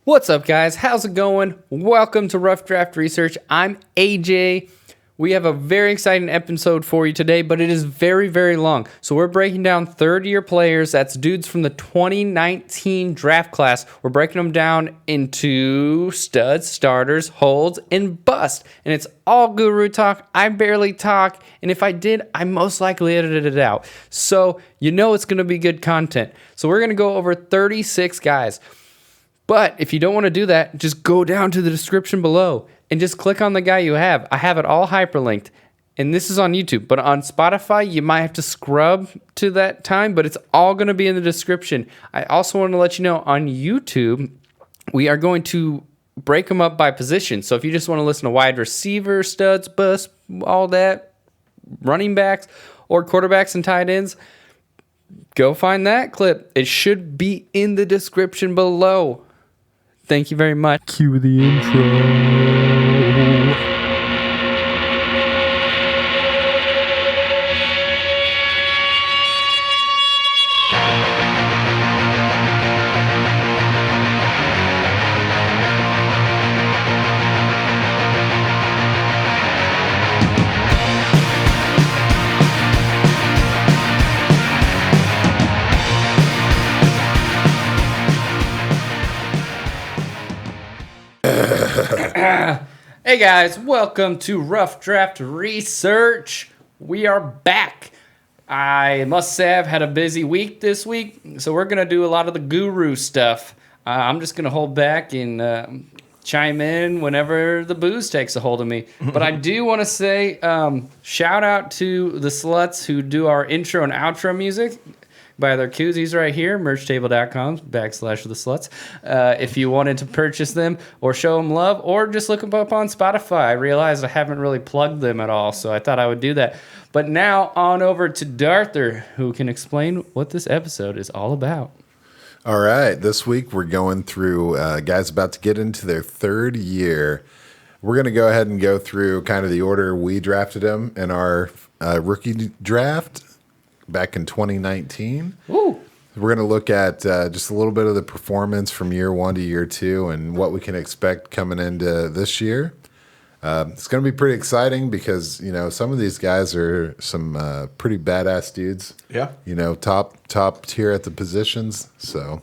What's up, guys? How's it going? Welcome to Rough Draft Research. I'm AJ. We have a very exciting episode for you today, but it is very, very long. So we're breaking down third-year players. That's dudes from the 2019 draft class. We're breaking them down into studs, starters, holds, and bust. And it's all guru talk. I barely talk. And if I did, I most likely edited it out. So you know it's going to be good content. So we're going to go over 36 guys. But if you don't want to do that, just go down to the description below and just click on the guy you have. I have it all hyperlinked. And this is on YouTube. But on Spotify, you might have to scrub to that time. But it's all going to be in the description. I also want to let you know on YouTube, we are going to break them up by position. So if you just want to listen to wide receiver, studs, busts, all that, running backs, or quarterbacks and tight ends, go find that clip. It should be in the description below. Thank you very much. Cue the intro. Hey guys, welcome to Rough Draft Research. We are back. I must say I've had a busy week this week, so we're going to do a lot of the guru stuff. I'm just going to hold back and chime in whenever the booze takes a hold of me. But I do want to say shout out to the sluts who do our intro and outro music. Buy their koozies right here, merchtable.com/the-sluts. If you wanted to purchase them or show them love or just look them up on Spotify. I realized I haven't really plugged them at all, so I thought I would do that. But now on over to Darthur, who can explain what this episode is all about. All right. This week we're going through guys about to get into their third year. We're going to go ahead and go through kind of the order we drafted them in our rookie draft back in 2019. Ooh. We're going to look at just a little bit of the performance from year one to year two and what we can expect coming into this year. It's going to be pretty exciting because, you know, some of these guys are some pretty badass dudes. Yeah. You know, top tier at the positions. So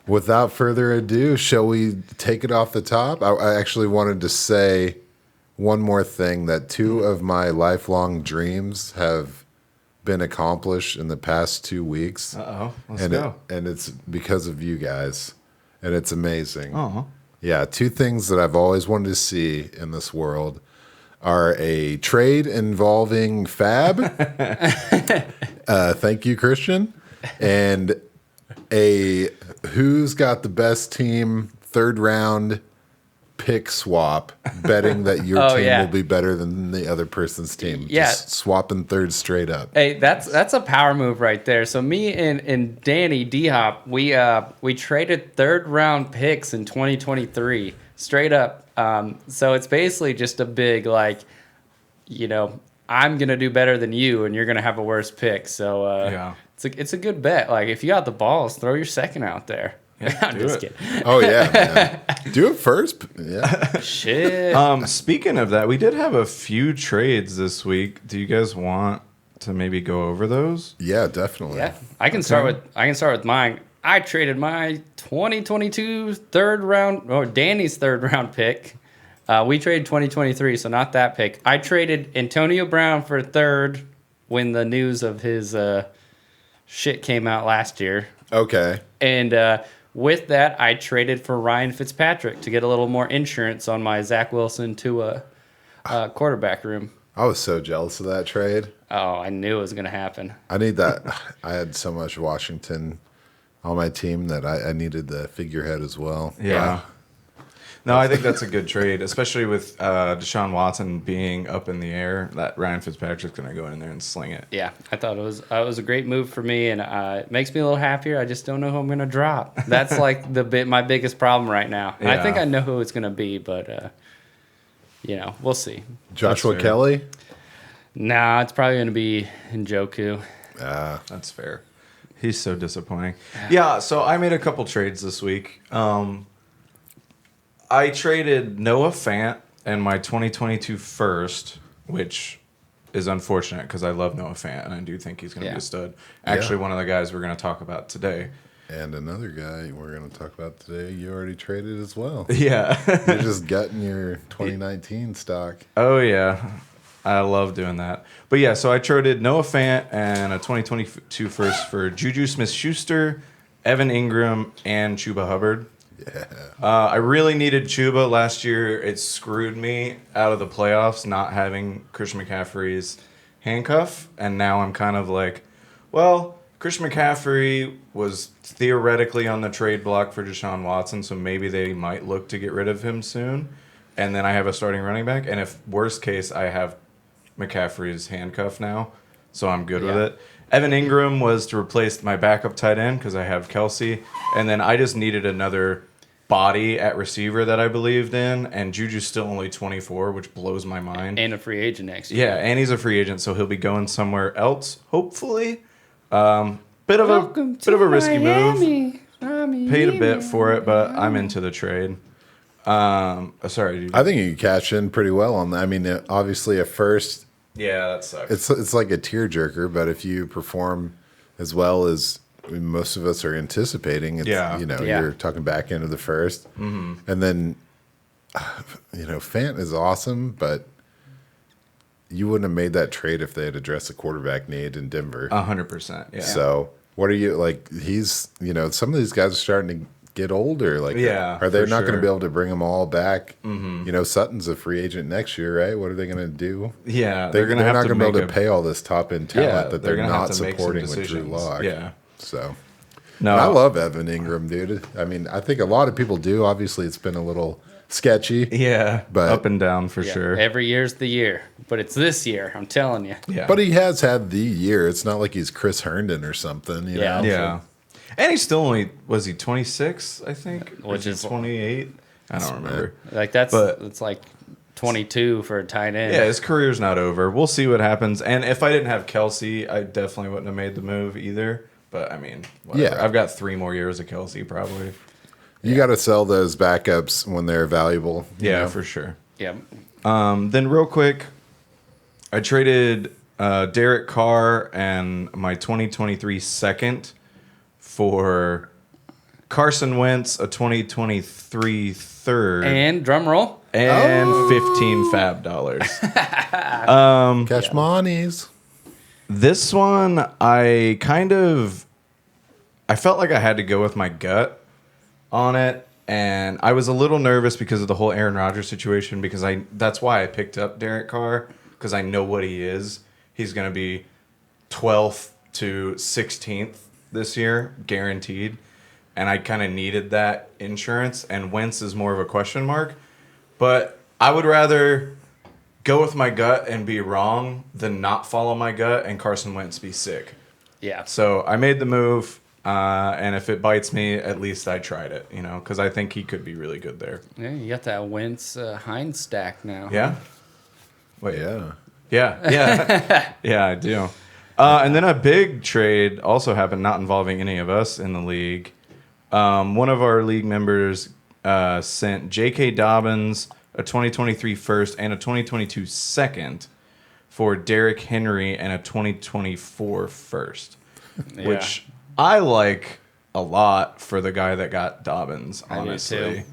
without further ado, shall we take it off the top? I actually wanted to say one more thing, that two of my lifelong dreams have been accomplished in the past 2 weeks. Let's go. And it's because of you guys. And it's amazing. Oh. Yeah, two things that I've always wanted to see in this world are a trade involving Fab. Thank you, Christian. And a who's got the best team third round pick swap, betting that your team will be better than the other person's team. Yeah. Just swapping third straight up. Hey, that's a power move right there. So me and Danny D-Hop, we traded third round picks in 2023 straight up. So it's basically just a big, like, you know, I'm gonna do better than you, and you're gonna have a worse pick. So it's a good bet. Like, if you got the balls, throw your second out there. Yeah, I'm just kidding. Oh yeah, man. Do it first. Yeah. Shit. Speaking of that, we did have a few trades this week. Do you guys want to maybe go over those? Yeah, definitely. Yeah, I can start with mine. I traded my 2022 third round, or Danny's third round pick. We traded 2023, so not that pick. I traded Antonio Brown for third when the news of his shit came out last year. Okay. And with that, I traded for Ryan Fitzpatrick to get a little more insurance on my Zach Wilson to a quarterback room. I was so jealous of that trade. Oh, I knew it was going to happen. I need that. I had so much Washington on my team that I needed the figurehead as well. Yeah. No, I think that's a good trade, especially with Deshaun Watson being up in the air. That Ryan Fitzpatrick's going to go in there and sling it. Yeah, I thought it was a great move for me, and it makes me a little happier. I just don't know who I'm going to drop. That's like my biggest problem right now. Yeah. I think I know who it's going to be, but you know, we'll see. Joshua Kelly? Nah, it's probably going to be Njoku. That's fair. He's so disappointing. Yeah, so I made a couple trades this week. I traded Noah Fant and my 2022 first, which is unfortunate because I love Noah Fant and I do think he's going to be a stud. Actually, one of the guys we're going to talk about today. And another guy we're going to talk about today, you already traded as well. Yeah. You're just gutting your 2019 stock. Oh, yeah. I love doing that. But yeah, so I traded Noah Fant and a 2022 first for Juju Smith-Schuster, Evan Ingram, and Chuba Hubbard. Yeah. I really needed Chuba last year. It screwed me out of the playoffs not having Christian McCaffrey's handcuff. And now I'm kind of like, well, Christian McCaffrey was theoretically on the trade block for Deshaun Watson, so maybe they might look to get rid of him soon. And then I have a starting running back. And if worst case, I have McCaffrey's handcuff now, so I'm good with it. Evan Ingram was to replace my backup tight end because I have Kelsey. And then I just needed another body at receiver that I believed in. And Juju's still only 24, which blows my mind. And a free agent next year. Yeah, and he's a free agent, so he'll be going somewhere else, hopefully. Bit of a risky move. Paid a bit for it, but I'm into the trade. Sorry. I think you cash in pretty well on that. I mean, obviously at first, yeah, that sucks. it's like a tearjerker, but if you perform as well as most of us are anticipating, it's, you're talking back into the first. Mm-hmm. And then, Fant is awesome, but you wouldn't have made that trade if they had addressed the quarterback need in Denver. 100%. Yeah. So what are you like? He's, some of these guys are starting to get older. Like, are they not going to be able to bring them all back? Mm-hmm. Sutton's a free agent next year, right? What are they going to do? Yeah, they're not going to be able to pay all this top end talent that they're not supporting with Drew Lock. Yeah. So, no, I love Evan Ingram, dude. I mean, I think a lot of people do. Obviously, it's been a little sketchy. Yeah, but up and down for sure. Every year's the year, but it's this year. I'm telling you. Yeah. But he has had the year. It's not like he's Chris Herndon or something. You know? Yeah. And he's still only, was he 26, I think? Which is 28? I don't remember. Like, it's like 22 for a tight end. Yeah, his career's not over. We'll see what happens. And if I didn't have Kelsey, I definitely wouldn't have made the move either. But, I mean, whatever. I've got 3 more years of Kelsey, probably. You got to sell those backups when they're valuable. Yeah, for sure. Yeah. Then real quick, I traded Derek Carr and my 2023 second for Carson Wentz, a 2023 third. And drum roll. And 15 fab dollars. Cash monies. This one, I felt like I had to go with my gut on it. And I was a little nervous because of the whole Aaron Rodgers situation, because that's why I picked up Derek Carr, because I know what he is. He's going to be 12th to 16th this year, guaranteed. And I kind of needed that insurance, and Wentz is more of a question mark. But I would rather go with my gut and be wrong than not follow my gut and Carson Wentz be sick. Yeah. So I made the move, and if it bites me, at least I tried it, because I think he could be really good there. Yeah, you got that Wentz Heinz stack now. Yeah? Wait. Yeah. Yeah. Yeah, I do. And then a big trade also happened, not involving any of us in the league. One of our league members sent J.K. Dobbins, a 2023 first and a 2022 second, for Derrick Henry and a 2024 first, which I like a lot for the guy that got Dobbins, honestly. I do too.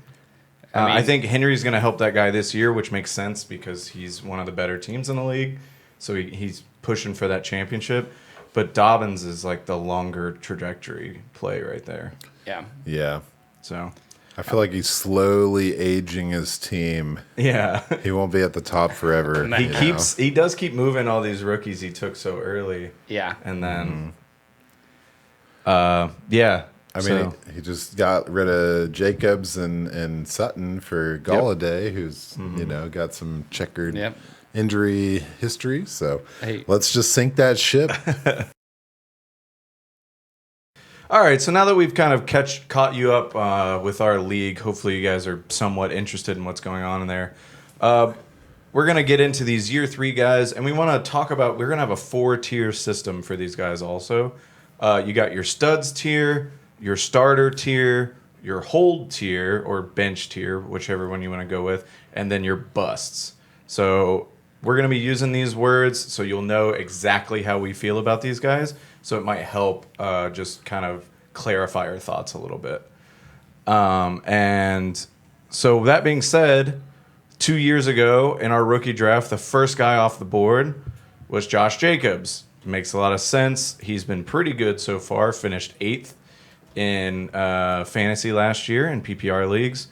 I think Henry's going to help that guy this year, which makes sense because he's one of the better teams in the league. So he's pushing for that championship. But Dobbins is like the longer trajectory play right there. Yeah. Yeah. So I feel like he's slowly aging his team. Yeah. He won't be at the top forever. He does keep moving all these rookies he took so early. Yeah. And then yeah. I mean, he just got rid of Jacobs and Sutton for Galladay, who's got some checkered injury history. So let's just sink that ship. All right, so now that we've kind of caught you up with our league, hopefully you guys are somewhat interested in what's going on in there. We're going to get into these year 3 guys, and we want to talk about, we're going to have a 4-tier system for these guys also. You got your studs tier, your starter tier, your hold tier or bench tier, whichever one you want to go with, and then your busts. So we're going to be using these words so you'll know exactly how we feel about these guys. So it might help just kind of clarify our thoughts a little bit. And so that being said, 2 years ago in our rookie draft, the first guy off the board was Josh Jacobs. Makes a lot of sense. He's been pretty good so far. Finished 8th in fantasy last year in PPR leagues.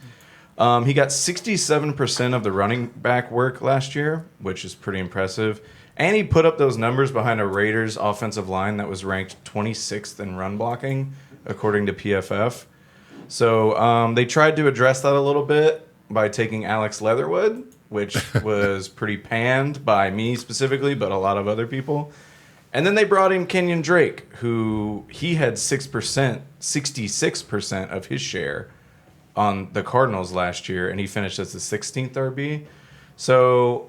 He got 67% of the running back work last year, which is pretty impressive. And he put up those numbers behind a Raiders offensive line that was ranked 26th in run blocking, according to PFF. So they tried to address that a little bit by taking Alex Leatherwood, which was pretty panned by me specifically, but a lot of other people. And then they brought in Kenyon Drake, who he had 66% of his share on the Cardinals last year, and he finished as the 16th RB. So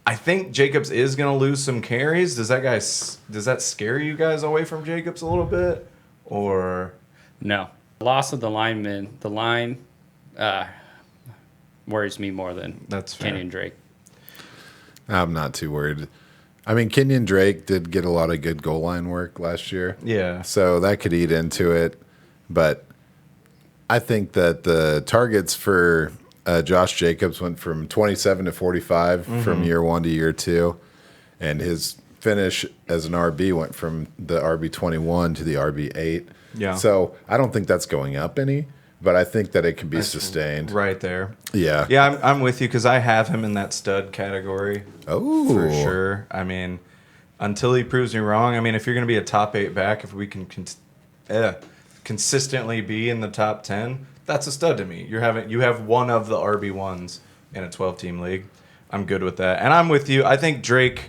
I think Jacobs is going to lose some carries. Does that scare you guys away from Jacobs a little bit, or No. Loss of the lineman, the line worries me more than That's fair. Kenyon Drake. I'm not too worried. I mean, Kenyon Drake did get a lot of good goal line work last year. Yeah. So that could eat into it. But I think that the targets for Josh Jacobs went from 27 to 45 from year 1 to year 2. And his finish as an RB went from the RB 21 to the RB 8. Yeah. So I don't think that's going up any, but I think that it can be sustained. Right there. Yeah. Yeah, I'm with you because I have him in that stud category. Oh. For sure. I mean, until he proves me wrong, I mean, if you're going to be a top 8 back, if we can consistently be in the top 10, that's a stud to me. You have one of the RB1s in a 12-team league. I'm good with that. And I'm with you. I think Drake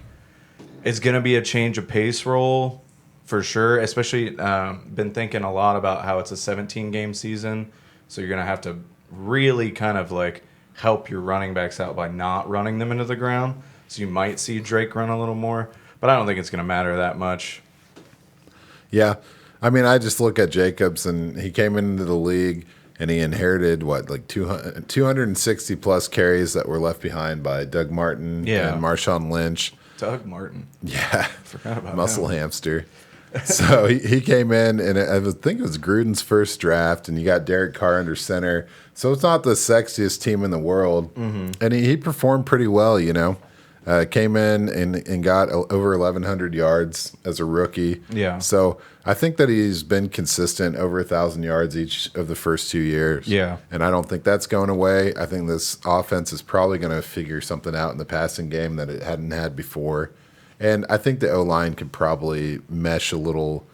is going to be a change of pace role for sure, especially been thinking a lot about how it's a 17-game season, so you're going to have to really kind of like help your running backs out by not running them into the ground. So you might see Drake run a little more, but I don't think it's going to matter that much. Yeah. I mean, I just look at Jacobs, and he came into the league, and he inherited, 260-plus carries that were left behind by Doug Martin and Marshawn Lynch. Doug Martin. Yeah. Forgot about Muscle him. hamster. So he came in, and I think it was Gruden's first draft, and you got Derek Carr under center. So it's not the sexiest team in the world. And he performed pretty well, Came in and got over 1,100 yards as a rookie. Yeah. So I think that he's been consistent over 1,000 yards each of the first 2 years. Yeah. And I don't think that's going away. I think this offense is probably going to figure something out in the passing game that it hadn't had before. And I think the O-line could probably mesh a little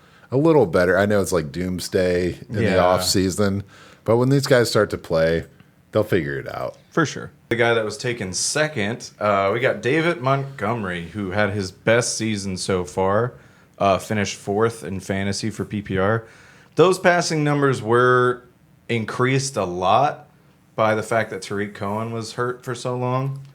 better. I know it's like doomsday in the offseason, but when these guys start to play, they'll figure it out. For sure. The guy that was taken second, we got David Montgomery, who had his best season so far, finished 4th in fantasy for PPR. Those passing numbers were increased a lot by the fact that Tariq Cohen was hurt for so long.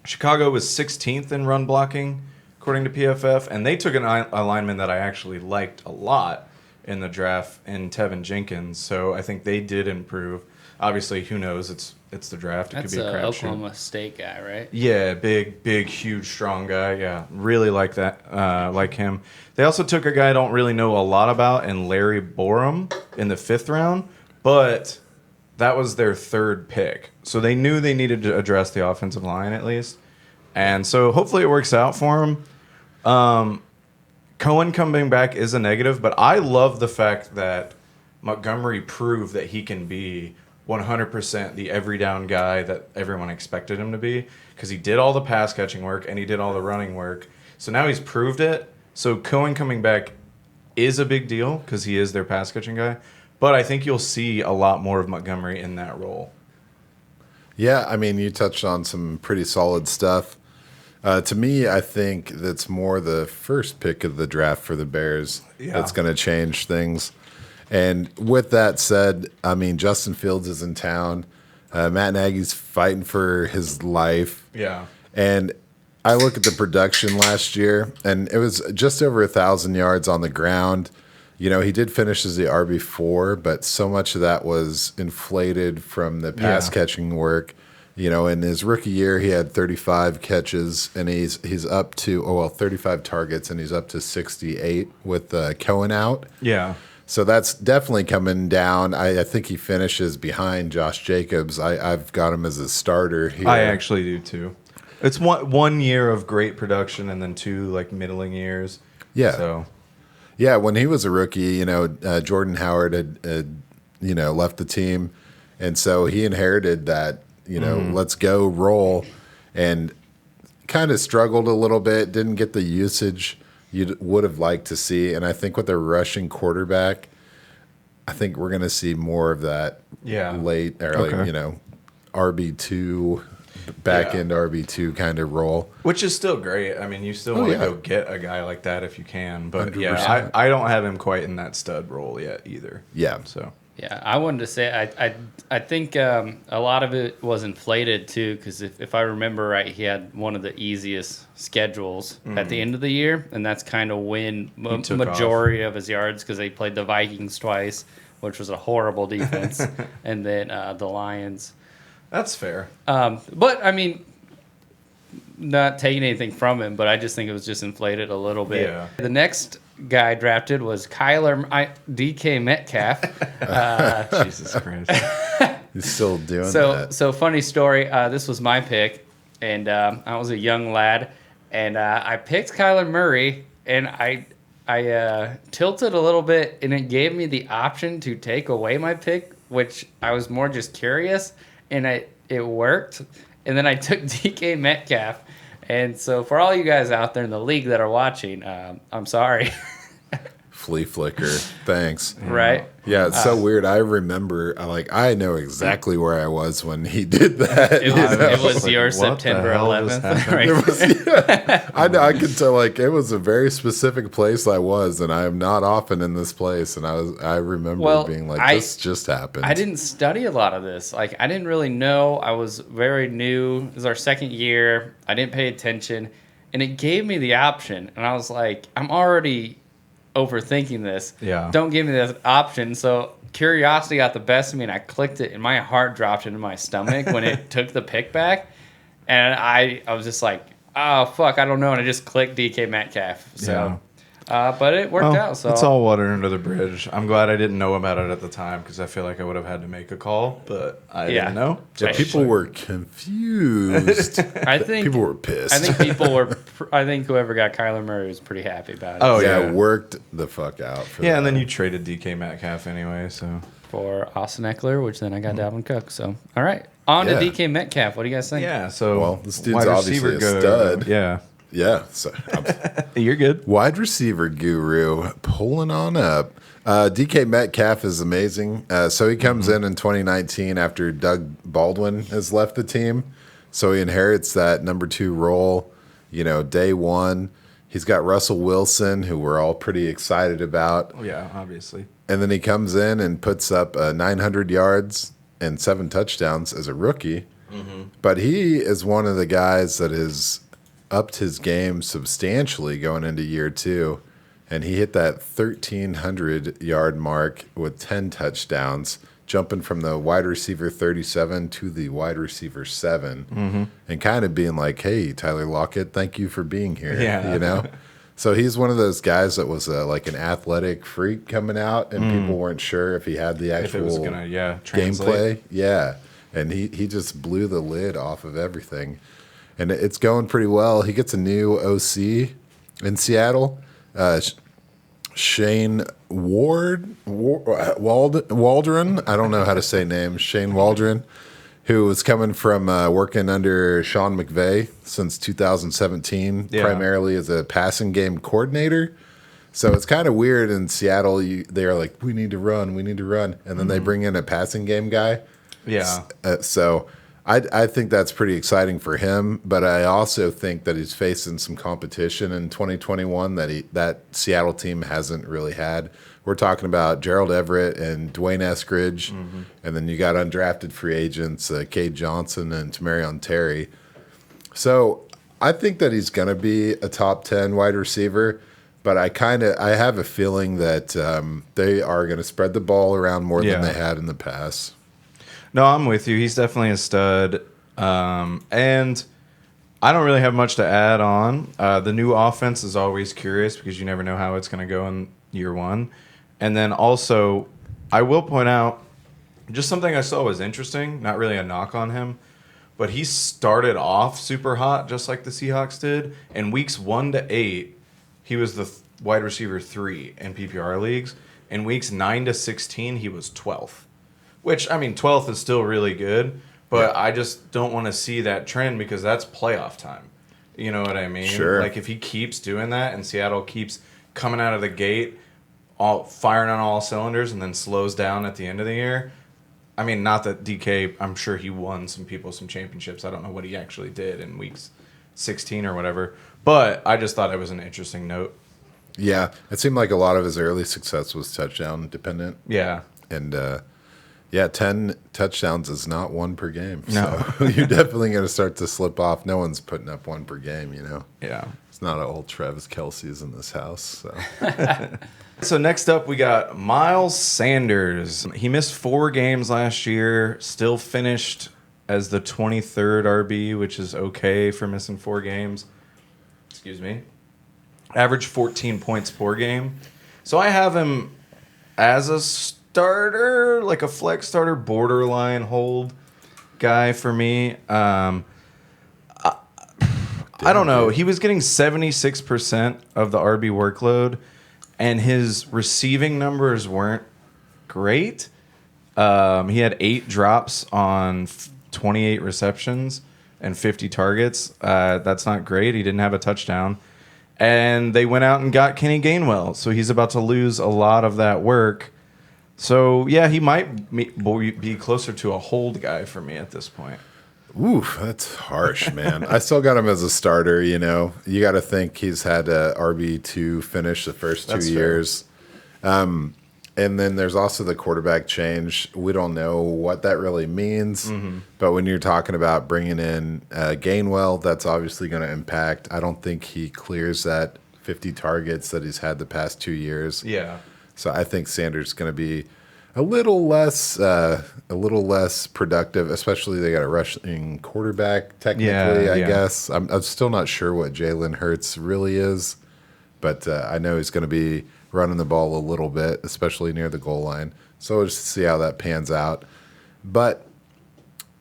Chicago was 16th in run blocking, according to PFF, and they took a lineman that I actually liked a lot in the draft in Tevin Jenkins, so I think they did improve. Obviously, who knows? It's the draft. It That's could be a crapshoot. Oklahoma State guy, right? Yeah, big, huge, strong guy. Yeah, really like that. Like him. They also took a guy I don't really know a lot about, in Larry Borum in the 5th round, but that was their 3rd pick. So they knew they needed to address the offensive line at least. And so hopefully it works out for him. Cohen coming back is a negative, but I love the fact that Montgomery proved that he can be 100% the every down guy that everyone expected him to be, because he did all the pass catching work and he did all the running work. So now he's proved it. So Cohen coming back is a big deal because he is their pass catching guy. But I think you'll see a lot more of Montgomery in that role. Yeah, I mean, you touched on some pretty solid stuff. To me, I think that's more the first pick of the draft for the Bears that's going to change things. And with that said, I mean, Justin Fields is in town. Matt Nagy's fighting for his life. Yeah. And I look at the production last year, and it was just over 1,000 yards on the ground. he did finish as the RB4, but so much of that was inflated from the pass catching work. In his rookie year, he had 35 catches, and he's up to 35 targets, and he's up to 68 with Cohen out. Yeah. So that's definitely coming down. I think he finishes behind Josh Jacobs. I've got him as a starter here. I actually do too. It's one year of great production and then 2 like middling years. Yeah. So. Yeah, when he was a rookie, Jordan Howard had left the team, and so he inherited that, let's go roll, and kind of struggled a little bit, didn't get the usage you would have liked to see, and I think with a rushing quarterback, I think we're going to see more of that late, or RB2, back end RB2 kind of role. Which is still great. I mean, you still want to go get a guy like that if you can, but 100%. I don't have him quite in that stud role yet either. Yeah. So. Yeah, I wanted to say I think a lot of it was inflated too, because if I remember right, he had one of the easiest schedules at the end of the year, and that's kind of when majority of his yards, because they played the Vikings twice, which was a horrible defense, and then the Lions. That's fair. But I mean, not taking anything from him, but I just think it was just inflated a little bit. Yeah. The next guy drafted was DK Metcalf. Jesus Christ. He's still doing that. So funny story. This was my pick, and I was a young lad, and I picked Kyler Murray, and I tilted a little bit, and it gave me the option to take away my pick, which I was more just curious, and it worked. And then I took DK Metcalf. And so for all you guys out there in the league that are watching, I'm sorry. Flea flicker. Thanks. Right? Yeah, it's so weird. I remember, I know exactly where I was when he did that. It was your September 11th. Right? I could tell, it was a very specific place I was, and I am not often in this place. And I remember being like, this just happened. I didn't study a lot of this. I didn't really know. I was very new. It was our second year. I didn't pay attention. And it gave me the option. And I was like, I'm already overthinking this. Yeah. Don't give me this option. So curiosity got the best of me, and I clicked it, and my heart dropped into my stomach when it took the pick back. And I was just like, oh, fuck, I don't know. And I just clicked DK Metcalf. So, but it worked out. So it's all water under the bridge. I'm glad I didn't know about it at the time, because I feel like I would have had to make a call, but I didn't know. Yeah, people were confused. I think people were pissed. I think whoever got Kyler Murray was pretty happy about it. Oh, yeah, it worked the fuck out. And then you traded DK Metcalf anyway, so. For Austin Eckler, which then I got Dalvin Cook. So, all right. On to DK Metcalf. What do you guys think? Yeah, so. This dude's obviously a stud. Yeah. Yeah, so you're good. Wide receiver guru pulling on up. DK Metcalf is amazing. So he comes in 2019 after Doug Baldwin has left the team. So he inherits that number 2 role, day one. He's got Russell Wilson, who we're all pretty excited about. Oh, yeah, obviously. And then he comes in and puts up 900 yards and 7 touchdowns as a rookie. Mm-hmm. But he is one of the guys that has upped his game substantially going into year 2, and he hit that 1,300-yard mark with 10 touchdowns, jumping from the wide receiver 37 to the wide receiver 7, and kind of being like, hey, Tyler Lockett, thank you for being here, So he's one of those guys that was like an athletic freak coming out, and people weren't sure if he had the actual gameplay. Yeah, and he just blew the lid off of everything. And it's going pretty well. He gets a new OC in Seattle, Shane Waldron. I don't know how to say names. Shane Waldron, who was coming from working under Sean McVay since 2017, primarily as a passing game coordinator. So it's kind of weird in Seattle. They're like, we need to run, and then they bring in a passing game guy. Yeah. So I think that's pretty exciting for him, but I also think that he's facing some competition in 2021 that Seattle team hasn't really had. We're talking about Gerald Everett and Dwayne Eskridge, and then you got undrafted free agents, Cade Johnson and Tamarion Terry. So I think that he's going to be a top 10 wide receiver. But I have a feeling that they are going to spread the ball around more than they had in the past. No, I'm with you. He's definitely a stud. And I don't really have much to add on. The new offense is always curious because you never know how it's going to go in year one. And then also, I will point out just something I saw was interesting, not really a knock on him, but he started off super hot just like the Seahawks did. In weeks 1 to 8, he was the wide receiver 3 in PPR leagues. In weeks 9 to 16, he was 12th. Which, I mean, 12th is still really good, but I just don't want to see that trend because that's playoff time. You know what I mean? Sure. Like, if he keeps doing that and Seattle keeps coming out of the gate, all firing on all cylinders, and then slows down at the end of the year, I mean, not that DK, I'm sure he won some championships. I don't know what he actually did in weeks 16 or whatever. But I just thought it was an interesting note. Yeah, it seemed like a lot of his early success was touchdown dependent. Yeah. And 10 touchdowns is not one per game. No. So you're definitely going to start to slip off. No one's putting up one per game, you know? Yeah. It's not old Travis Kelce's in this house. So. So next up, we got Miles Sanders. He missed 4 games last year, still finished as the 23rd RB, which is okay for missing 4 games. Excuse me. Average 14 points per game. So I have him as a starter, like a flex starter, borderline hold guy for me. I don't know. He was getting 76% of the RB workload, and his receiving numbers weren't great. He had 8 drops on 28 receptions and 50 targets. That's not great. He didn't have a touchdown. And they went out and got Kenny Gainwell, so he's about to lose a lot of that work. So, yeah, he might be closer to a hold guy for me at this point. Oof, that's harsh, man. I still got him as a starter, you know. You got to think he's had a RB2 finish the first 2 years. And then there's also the quarterback change. We don't know what that really means. Mm-hmm. But when you're talking about bringing in Gainwell, that's obviously going to impact. I don't think he clears that 50 targets that he's had the past 2 years. Yeah. So I think Sanders is going to be a little less productive, especially they got a rushing quarterback technically, I guess. I'm still not sure what Jalen Hurts really is, but I know he's going to be running the ball a little bit, especially near the goal line. So we'll just see how that pans out. But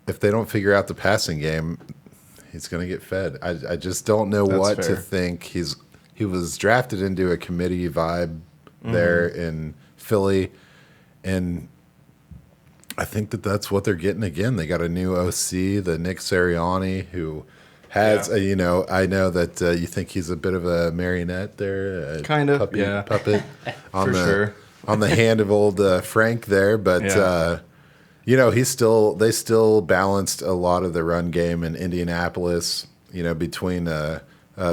if they don't figure out the passing game, he's going to get fed. I just don't know what to think. He was drafted into a committee vibe there in Philly, and I think that's what they're getting again. They got a new OC, the Nick Sirianni, who has I know that you think he's a bit of a marionette there, kind of puppet on sure. on the hand of old Frank there, but they still balanced a lot of the run game in Indianapolis, between a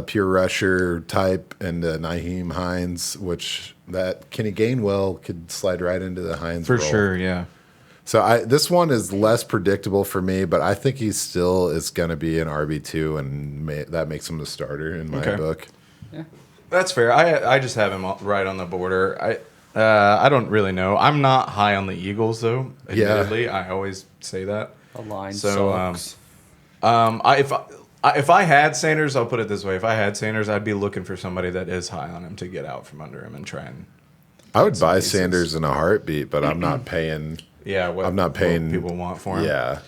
pure rusher type and Nyheim Hines, which that Kenny Gainwell could slide right into the Hines for role. sure, yeah. So this one is less predictable for me, but I think he still is going to be an RB2, and that makes him the starter in my book. Yeah, that's fair. I just have him right on the border. I don't really know. I'm not high on the Eagles though. Admittedly, yeah. I always say that. The line sucks. If I had Sanders, I'll put it this way: if I had Sanders, I'd be looking for somebody that is high on him to get out from under him and try and. I would buy Sanders in a heartbeat, but I'm not paying. Yeah, I'm not paying what people want for him. Yeah,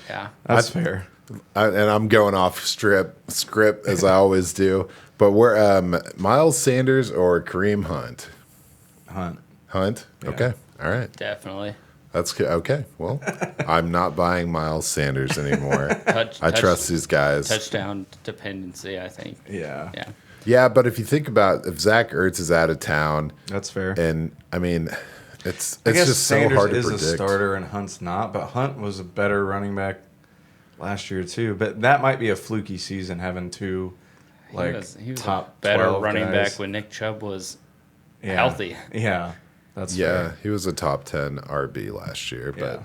that's fair. And I'm going off script as I always do. But we're Miles Sanders or Kareem Hunt. Hunt. Yeah. Okay. All right. Definitely. That's good. Okay. Well, I'm not buying Miles Sanders anymore. I trust these guys. Touchdown dependency, I think. Yeah. Yeah. Yeah, but if you think about if Zach Ertz is out of town, that's fair. And I mean, it's guess just Sanders so hard to is predict. A starter and Hunt's not, but Hunt was a better running back last year too. But that might be a fluky season having two he was top a better 12 running guys. back when Nick Chubb was healthy. Yeah, that's fair. He was a top 10 RB last year, but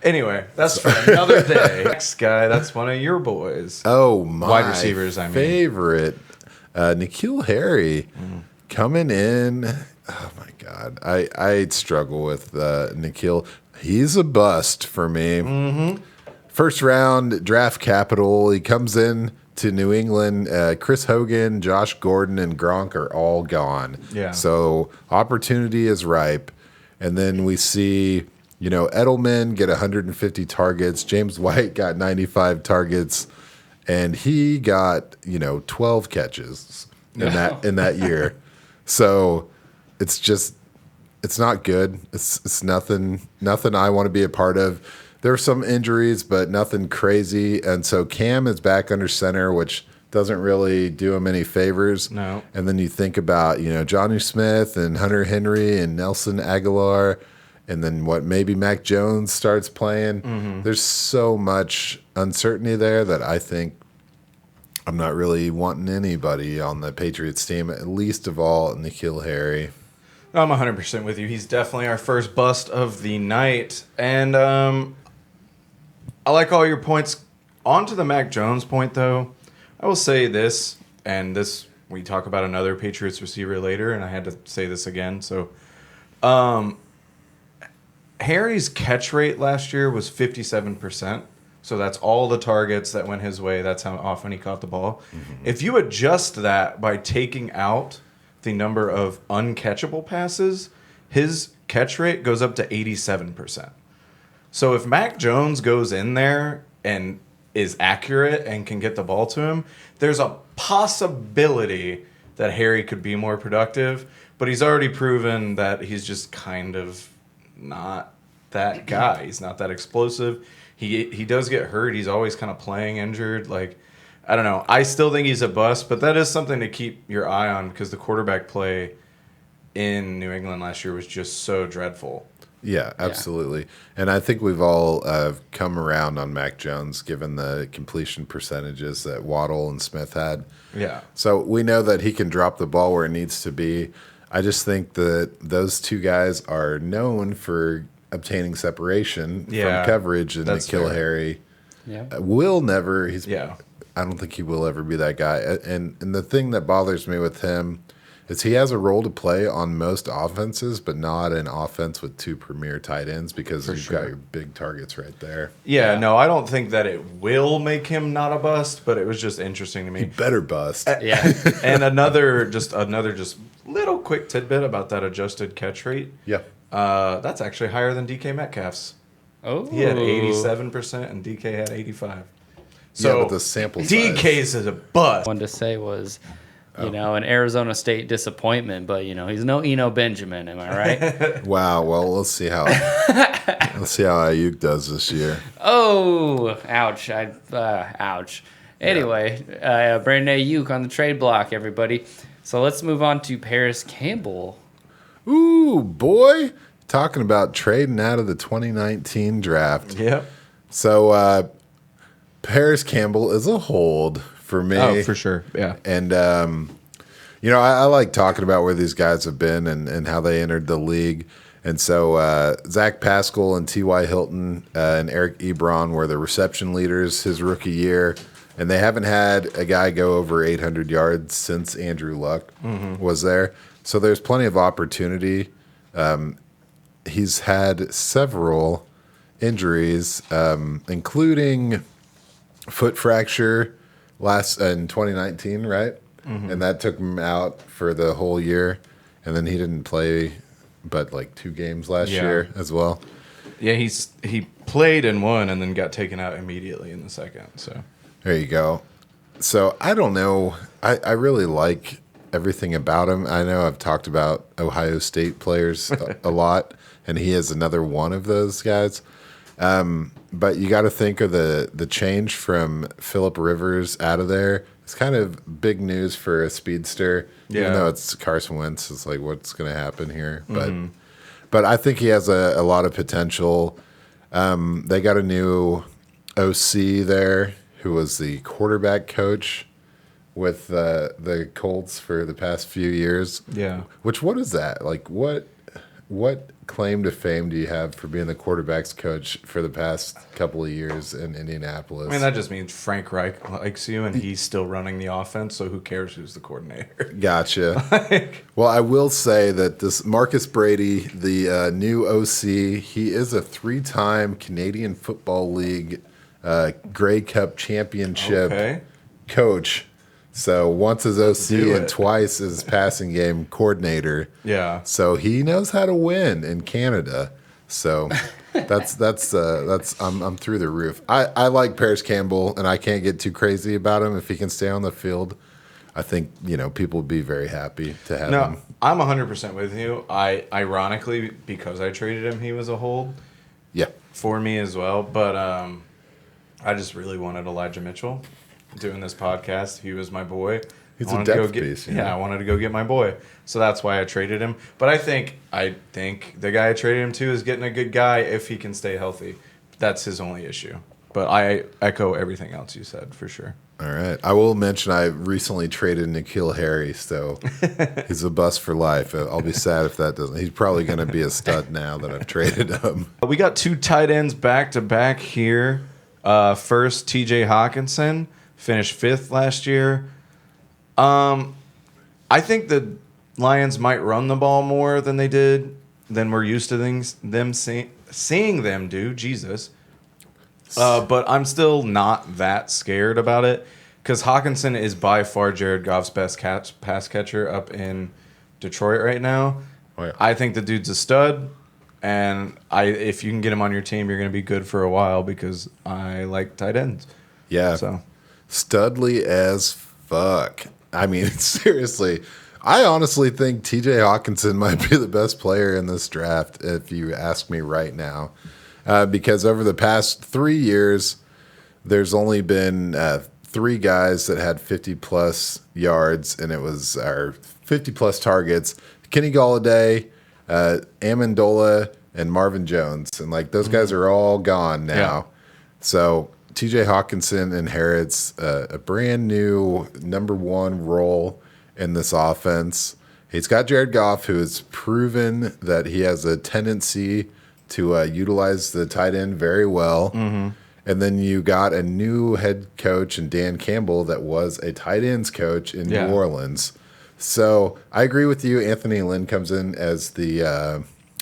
anyway, that's for another day. Next guy, that's one of your boys. Oh my wide receivers, I mean. favorite, N'Keal Harry. Coming in, oh my God, I struggle with Nikhil. He's a bust for me. Mm-hmm. First round draft capital. He comes in to New England. Chris Hogan, Josh Gordon, and Gronk are all gone. Yeah. So opportunity is ripe. And then we see, Edelman get 150 targets. James White got 95 targets, and he got 12 catches in that year. So it's not good. It's nothing I want to be a part of. There are some injuries, but nothing crazy. And so Cam is back under center, which doesn't really do him any favors. No. And then you think about, Johnny Smith and Hunter Henry and Nelson Aguilar, and then maybe Mac Jones starts playing. Mm-hmm. There's so much uncertainty there that I think I'm not really wanting anybody on the Patriots team, at least of all N'Keal Harry. I'm 100% with you. He's definitely our first bust of the night. And I like all your points. On to the Mac Jones point, though, I will say this, and this we talk about another Patriots receiver later, and I had to say this again. So Harry's catch rate last year was 57%. So that's all the targets that went his way. That's how often he caught the ball. Mm-hmm. If you adjust that by taking out the number of uncatchable passes, his catch rate goes up to 87%. So if Mac Jones goes in there and is accurate and can get the ball to him, there's a possibility that Harry could be more productive, but he's already proven that he's just kind of not that guy. He's not that explosive. He does get hurt. He's always kind of playing injured. Like, I don't know. I still think he's a bust, but that is something to keep your eye on because the quarterback play in New England last year was just so dreadful. Yeah, absolutely. Yeah. And I think we've all come around on Mac Jones given the completion percentages that Waddle and Smith had. Yeah. So we know that he can drop the ball where it needs to be. I just think that those two guys are known for obtaining separation from coverage, and N'Keal Harry will never. I don't think he will ever be that guy. And the thing that bothers me with him is he has a role to play on most offenses, but not an offense with two premier tight ends because you've got your big targets right there. Yeah, no, I don't think that it will make him not a bust, but it was just interesting to me. He better bust. Yeah. And another little quick tidbit about that adjusted catch rate. Yeah. That's actually higher than DK Metcalf's. Oh. He had 87% and DK had 85%. So but the sample size. DK's is a bust. One to say was, an Arizona State disappointment, but he's no Eno Benjamin. Am I right? Wow. Well, let's see how Ayuk does this year. Oh, ouch! Ouch. Anyway, Brandon Ayuk on the trade block, everybody. So let's move on to Parris Campbell. Ooh, boy. Talking about trading out of the 2019 draft. Yep. So Parris Campbell is a hold for me. Oh, for sure. Yeah. And, I like talking about where these guys have been and how they entered the league. And so Zach Pascal and T.Y. Hilton and Eric Ebron were the reception leaders his rookie year. And they haven't had a guy go over 800 yards since Andrew Luck was there. So there's plenty of opportunity. He's had several injuries, including foot fracture in 2019, right? Mm-hmm. And that took him out for the whole year. And then he didn't play but like 2 games last year as well. Yeah, he played in one and then got taken out immediately in the second. So there you go. So I don't know. I really like everything about him. I know I've talked about Ohio State players a lot, and he is another one of those guys. But you got to think of the change from Phillip Rivers out of there. It's kind of big news for a speedster. Yeah. Even though it's Carson Wentz, it's like, what's going to happen here? But I think he has a lot of potential. They got a new OC there who was the quarterback coach with the Colts for the past few years. yeah. What is that? Like, what what claim to fame do you have for being the quarterback's coach for the past couple of years in Indianapolis? I mean, that just means Frank Reich likes you, and he's still running the offense, so who cares who's the coordinator? Gotcha. Well, I will say that this Marcus Brady, the new OC, he is a 3-time Canadian Football League Grey Cup championship coach. So once as OC and twice as passing game coordinator. Yeah. So he knows how to win in Canada. So that's I'm through the roof. I like Parris Campbell, and I can't get too crazy about him. If he can stay on the field, I think people would be very happy to have him. I'm 100% with you. Ironically, because I traded him, he was a hold. Yeah. For me as well, but I just really wanted Elijah Mitchell. Doing this podcast, he was my boy. He's a depth piece. Yeah, I wanted to go get my boy, so that's why I traded him. But I think the guy I traded him to is getting a good guy if he can stay healthy. That's his only issue. But I echo everything else you said for sure. All right. I will mention I recently traded Mecole Hardman, so he's a bust for life. I'll be sad if that doesn't. He's probably going to be a stud now that I've traded him. We got 2 tight ends back to back here. First, T.J. Hockenson. Finished 5th last year. I think the Lions might run the ball more than they did, than we're used to seeing them do. Jesus. But I'm still not that scared about it because Hockenson is by far Jared Goff's best pass catcher up in Detroit right now. Oh, yeah. I think the dude's a stud. And if you can get him on your team, you're going to be good for a while because I like tight ends. Yeah. So. Studly as fuck. I mean, seriously, I honestly think TJ Hockenson might be the best player in this draft if you ask me right now. Because over the past 3 years, there's only been 3 guys that had 50-plus yards, and it was our 50-plus targets. Kenny Golladay, Amendola, and Marvin Jones. And, those guys are all gone now. Yeah. So TJ Hockenson inherits a brand new number 1 role in this offense. He's got Jared Goff, who has proven that he has a tendency to utilize the tight end very well. Mm-hmm. And then you got a new head coach in Dan Campbell that was a tight ends coach in New Orleans. So I agree with you. Anthony Lynn comes in as the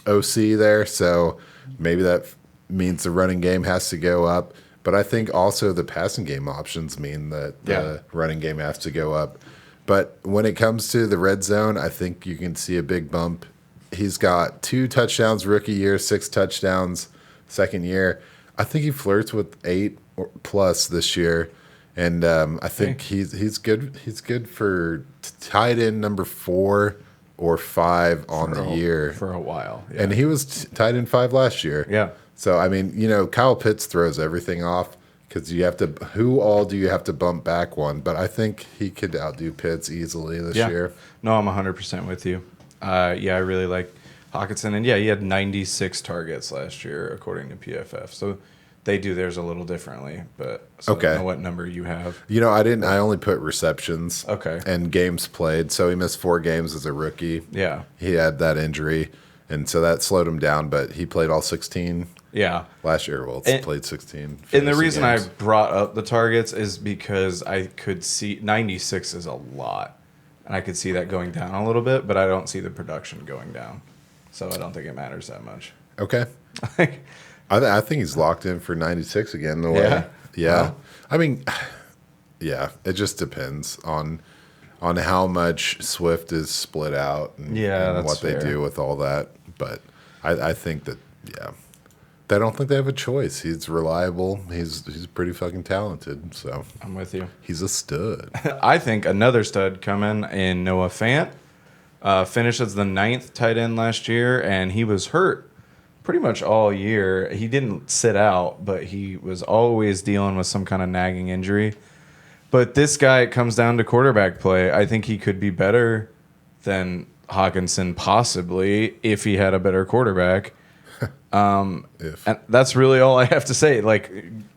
OC there. So maybe that means the running game has to go up. But I think also the passing game options mean that the running game has to go up. But when it comes to the red zone, I think you can see a big bump. He's got 2 touchdowns rookie year, 6 touchdowns second year. I think he flirts with 8 plus this year. And I think he's good. He's good for tight end number 4 or 5 on the year. For a while. Yeah. And he was tight end 5 last year. Yeah. So, I mean, Kyle Pitts throws everything off because who all do you have to bump back one? But I think he could outdo Pitts easily this year. No, I'm 100% with you. I really like Hockenson. And, he had 96 targets last year, according to PFF. So they do theirs a little differently. But I don't know what number you have. I only put receptions and games played. So he missed 4 games as a rookie. Yeah. He had that injury. And so that slowed him down. But he played all 16. Yeah. Last year, played 16. And the reason I brought up the targets is because I could see 96 is a lot. And I could see that going down a little bit, but I don't see the production going down. So I don't think it matters that much. Okay. I think he's locked in for 96 again. The way. Yeah. Well, I mean, it just depends on how much Swift is split out and what they do with all that. But I think that, I don't think they have a choice. He's reliable. He's pretty fucking talented. So I'm with you. He's a stud. I think another stud coming in Noah Fant. Finished as the 9th tight end last year, and he was hurt pretty much all year. He didn't sit out, but he was always dealing with some kind of nagging injury. But this guy, it comes down to quarterback play. I think he could be better than Hockenson possibly if he had a better quarterback. And that's really all I have to say.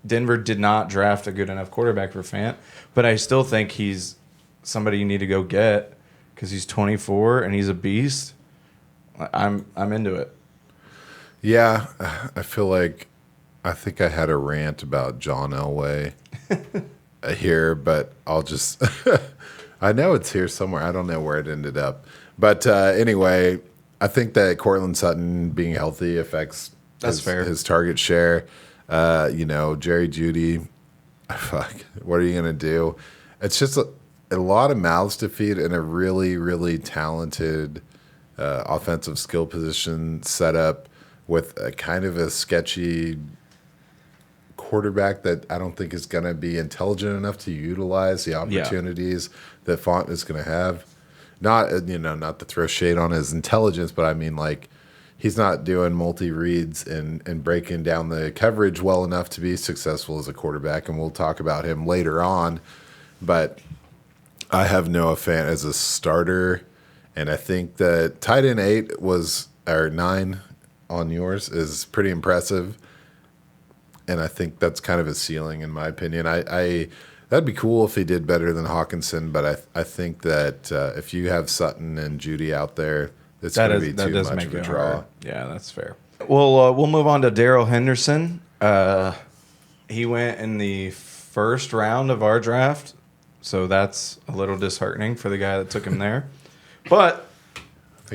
Denver did not draft a good enough quarterback for Fant, but I still think he's somebody you need to go get because he's 24 and he's a beast. I'm into it. Yeah, I feel like I think I had a rant about John Elway here, but I'll just I know it's here somewhere. I don't know where it ended up. But anyway, I think that Cortland Sutton being healthy affects his target share. Jerry Jeudy, fuck, what are you going to do? It's just a lot of mouths to feed in a really, really talented offensive skill position setup with a kind of a sketchy quarterback that I don't think is going to be intelligent enough to utilize the opportunities that Fant is going to have. Not to throw shade on his intelligence, but I mean, like, he's not doing multi-reads and breaking down the coverage well enough to be successful as a quarterback, and we'll talk about him later on. But I have Noah Fant as a starter, and I think that tight end 9 on yours is pretty impressive, and I think that's kind of a ceiling in my opinion. I that'd be cool if he did better than Hockenson, but I think that if you have Sutton and Jeudy out there, it's going to be too much of a draw. Hard. Yeah, that's fair. We'll move on to Darrell Henderson. He went in the first round of our draft, so that's a little disheartening for the guy that took him there. But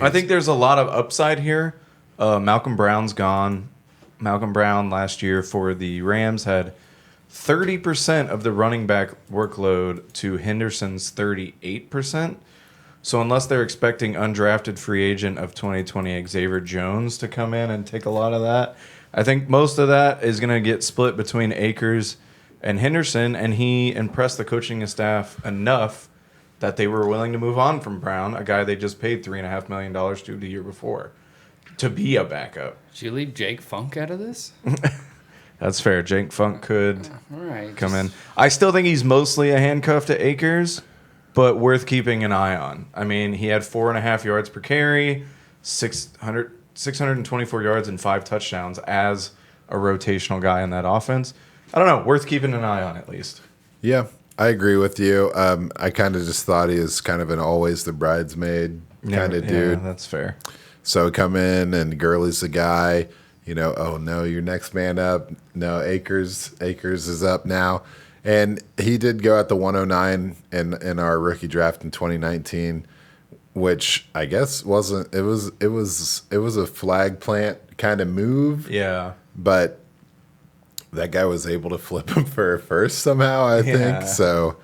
I think there's a lot of upside here. Malcolm Brown's gone. Malcolm Brown last year for the Rams had 30% of the running back workload to Henderson's 38%. So unless they're expecting undrafted free agent of 2020 Xavier Jones to come in and take a lot of that, I think most of that is going to get split between Akers and Henderson, and he impressed the coaching staff enough that they were willing to move on from Brown, a guy they just paid $3.5 million to the year before, to be a backup. Did you leave Jake Funk out of this? That's fair. Jake Funk could come in. I still think he's mostly a handcuff to Akers, but worth keeping an eye on. I mean, he had 4.5 yards per carry, 624 yards and 5 touchdowns as a rotational guy in that offense. I don't know. Worth keeping an eye on at least. Yeah, I agree with you. I kind of just thought he is kind of an always the bridesmaid kind of dude. Yeah, that's fair. So come in and Gurley's the guy. Oh no, your next man up. No, Akers is up now. And he did go at the 109 in our rookie draft in 2019, which I guess wasn't. It was a flag plant kind of move. Yeah. But that guy was able to flip him for a first somehow, I think. So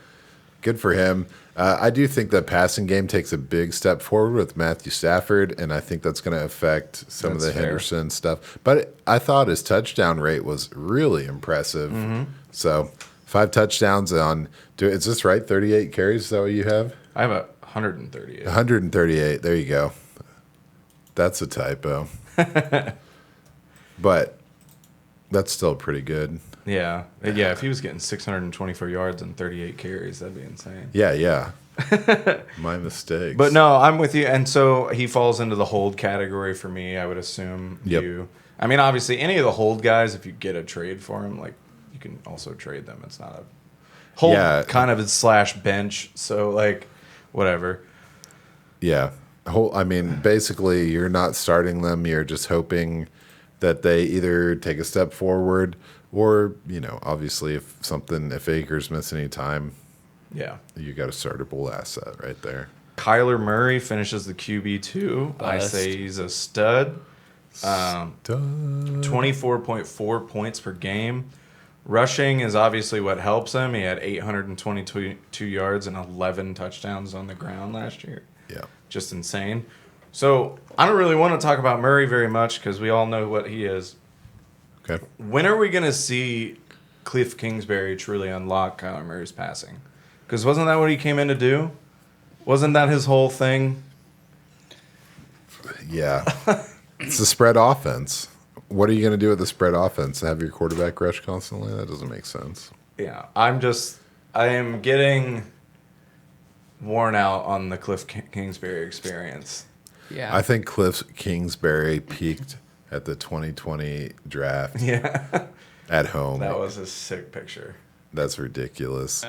good for him. I do think the passing game takes a big step forward with Matthew Stafford, and I think that's going to affect some of the Henderson stuff. But I thought his touchdown rate was really impressive. Mm-hmm. So 5 touchdowns on, is this right? 38 carries, is that what you have? I have 138. 138, there you go. That's a typo. But that's still pretty good. Yeah. Yeah, if he was getting 624 yards and 38 carries, that'd be insane. Yeah. My mistakes. But no, I'm with you. And so he falls into the hold category for me, I would assume. Yep. I mean, obviously, any of the hold guys, if you get a trade for them, like, you can also trade them. It's not a hold kind of / bench. So, like, whatever. Yeah. I mean, basically, you're not starting them. You're just hoping that they either take a step forward or, obviously if Akers miss any time, you got a startable asset right there. Kyler Murray finishes the QB2. I say he's a stud. 24.4 points per game. Rushing is obviously what helps him. He had 822 yards and 11 touchdowns on the ground last year. Yeah. Just insane. So I don't really want to talk about Murray very much because we all know what he is. Okay. When are we going to see Cliff Kingsbury truly unlock Kyler Murray's passing? Because wasn't that what he came in to do? Wasn't that his whole thing? Yeah. It's a spread offense. What are you going to do with the spread offense? Have your quarterback rush constantly? That doesn't make sense. Yeah. I am getting worn out on the Cliff Kingsbury experience. Yeah. I think Cliff Kingsbury peaked at the 2020 draft. Yeah. At home. That was a sick picture. That's ridiculous.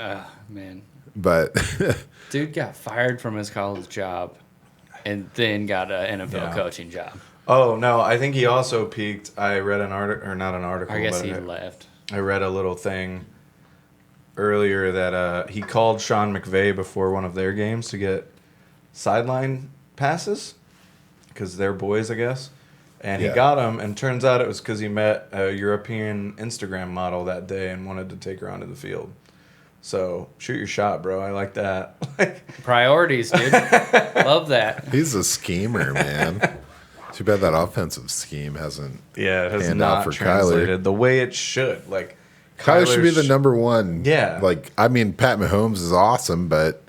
Man. But dude got fired from his college job. and then got an NFL Yeah. coaching job. Oh, no, I think he also peaked. I read an article, or not an article. I guess but he left. I read a little thing earlier that he called Sean McVay before one of their games to get sideline passes because they're boys, I guess. And he got them, and turns out it was because he met a European Instagram model that day and wanted to take her onto the field. So shoot your shot, bro. I like that. Priorities, dude. Love that. He's a schemer, man. Too bad that offensive scheme hasn't. Yeah, it has panned out not for translated the way it should. Like Kyler should be the number one. Yeah. Like, I mean, Pat Mahomes is awesome, but,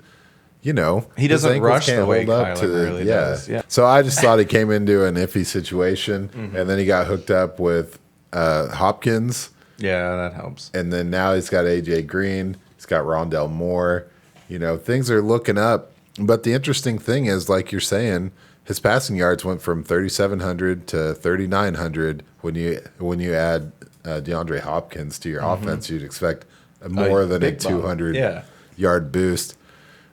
you know. He his doesn't ankles rush the can't way hold up Kyler really does. Yeah. So I just thought he came into an iffy situation, and then he got hooked up with Hopkins, Yeah, that helps. and then now he's got A.J. Green. He's got Rondell Moore. You know, things are looking up. But the interesting thing is, like you're saying, his passing yards went from 3,700 to 3,900. When you add DeAndre Hopkins to your offense, you'd expect more than a big bump. 200 yard boost.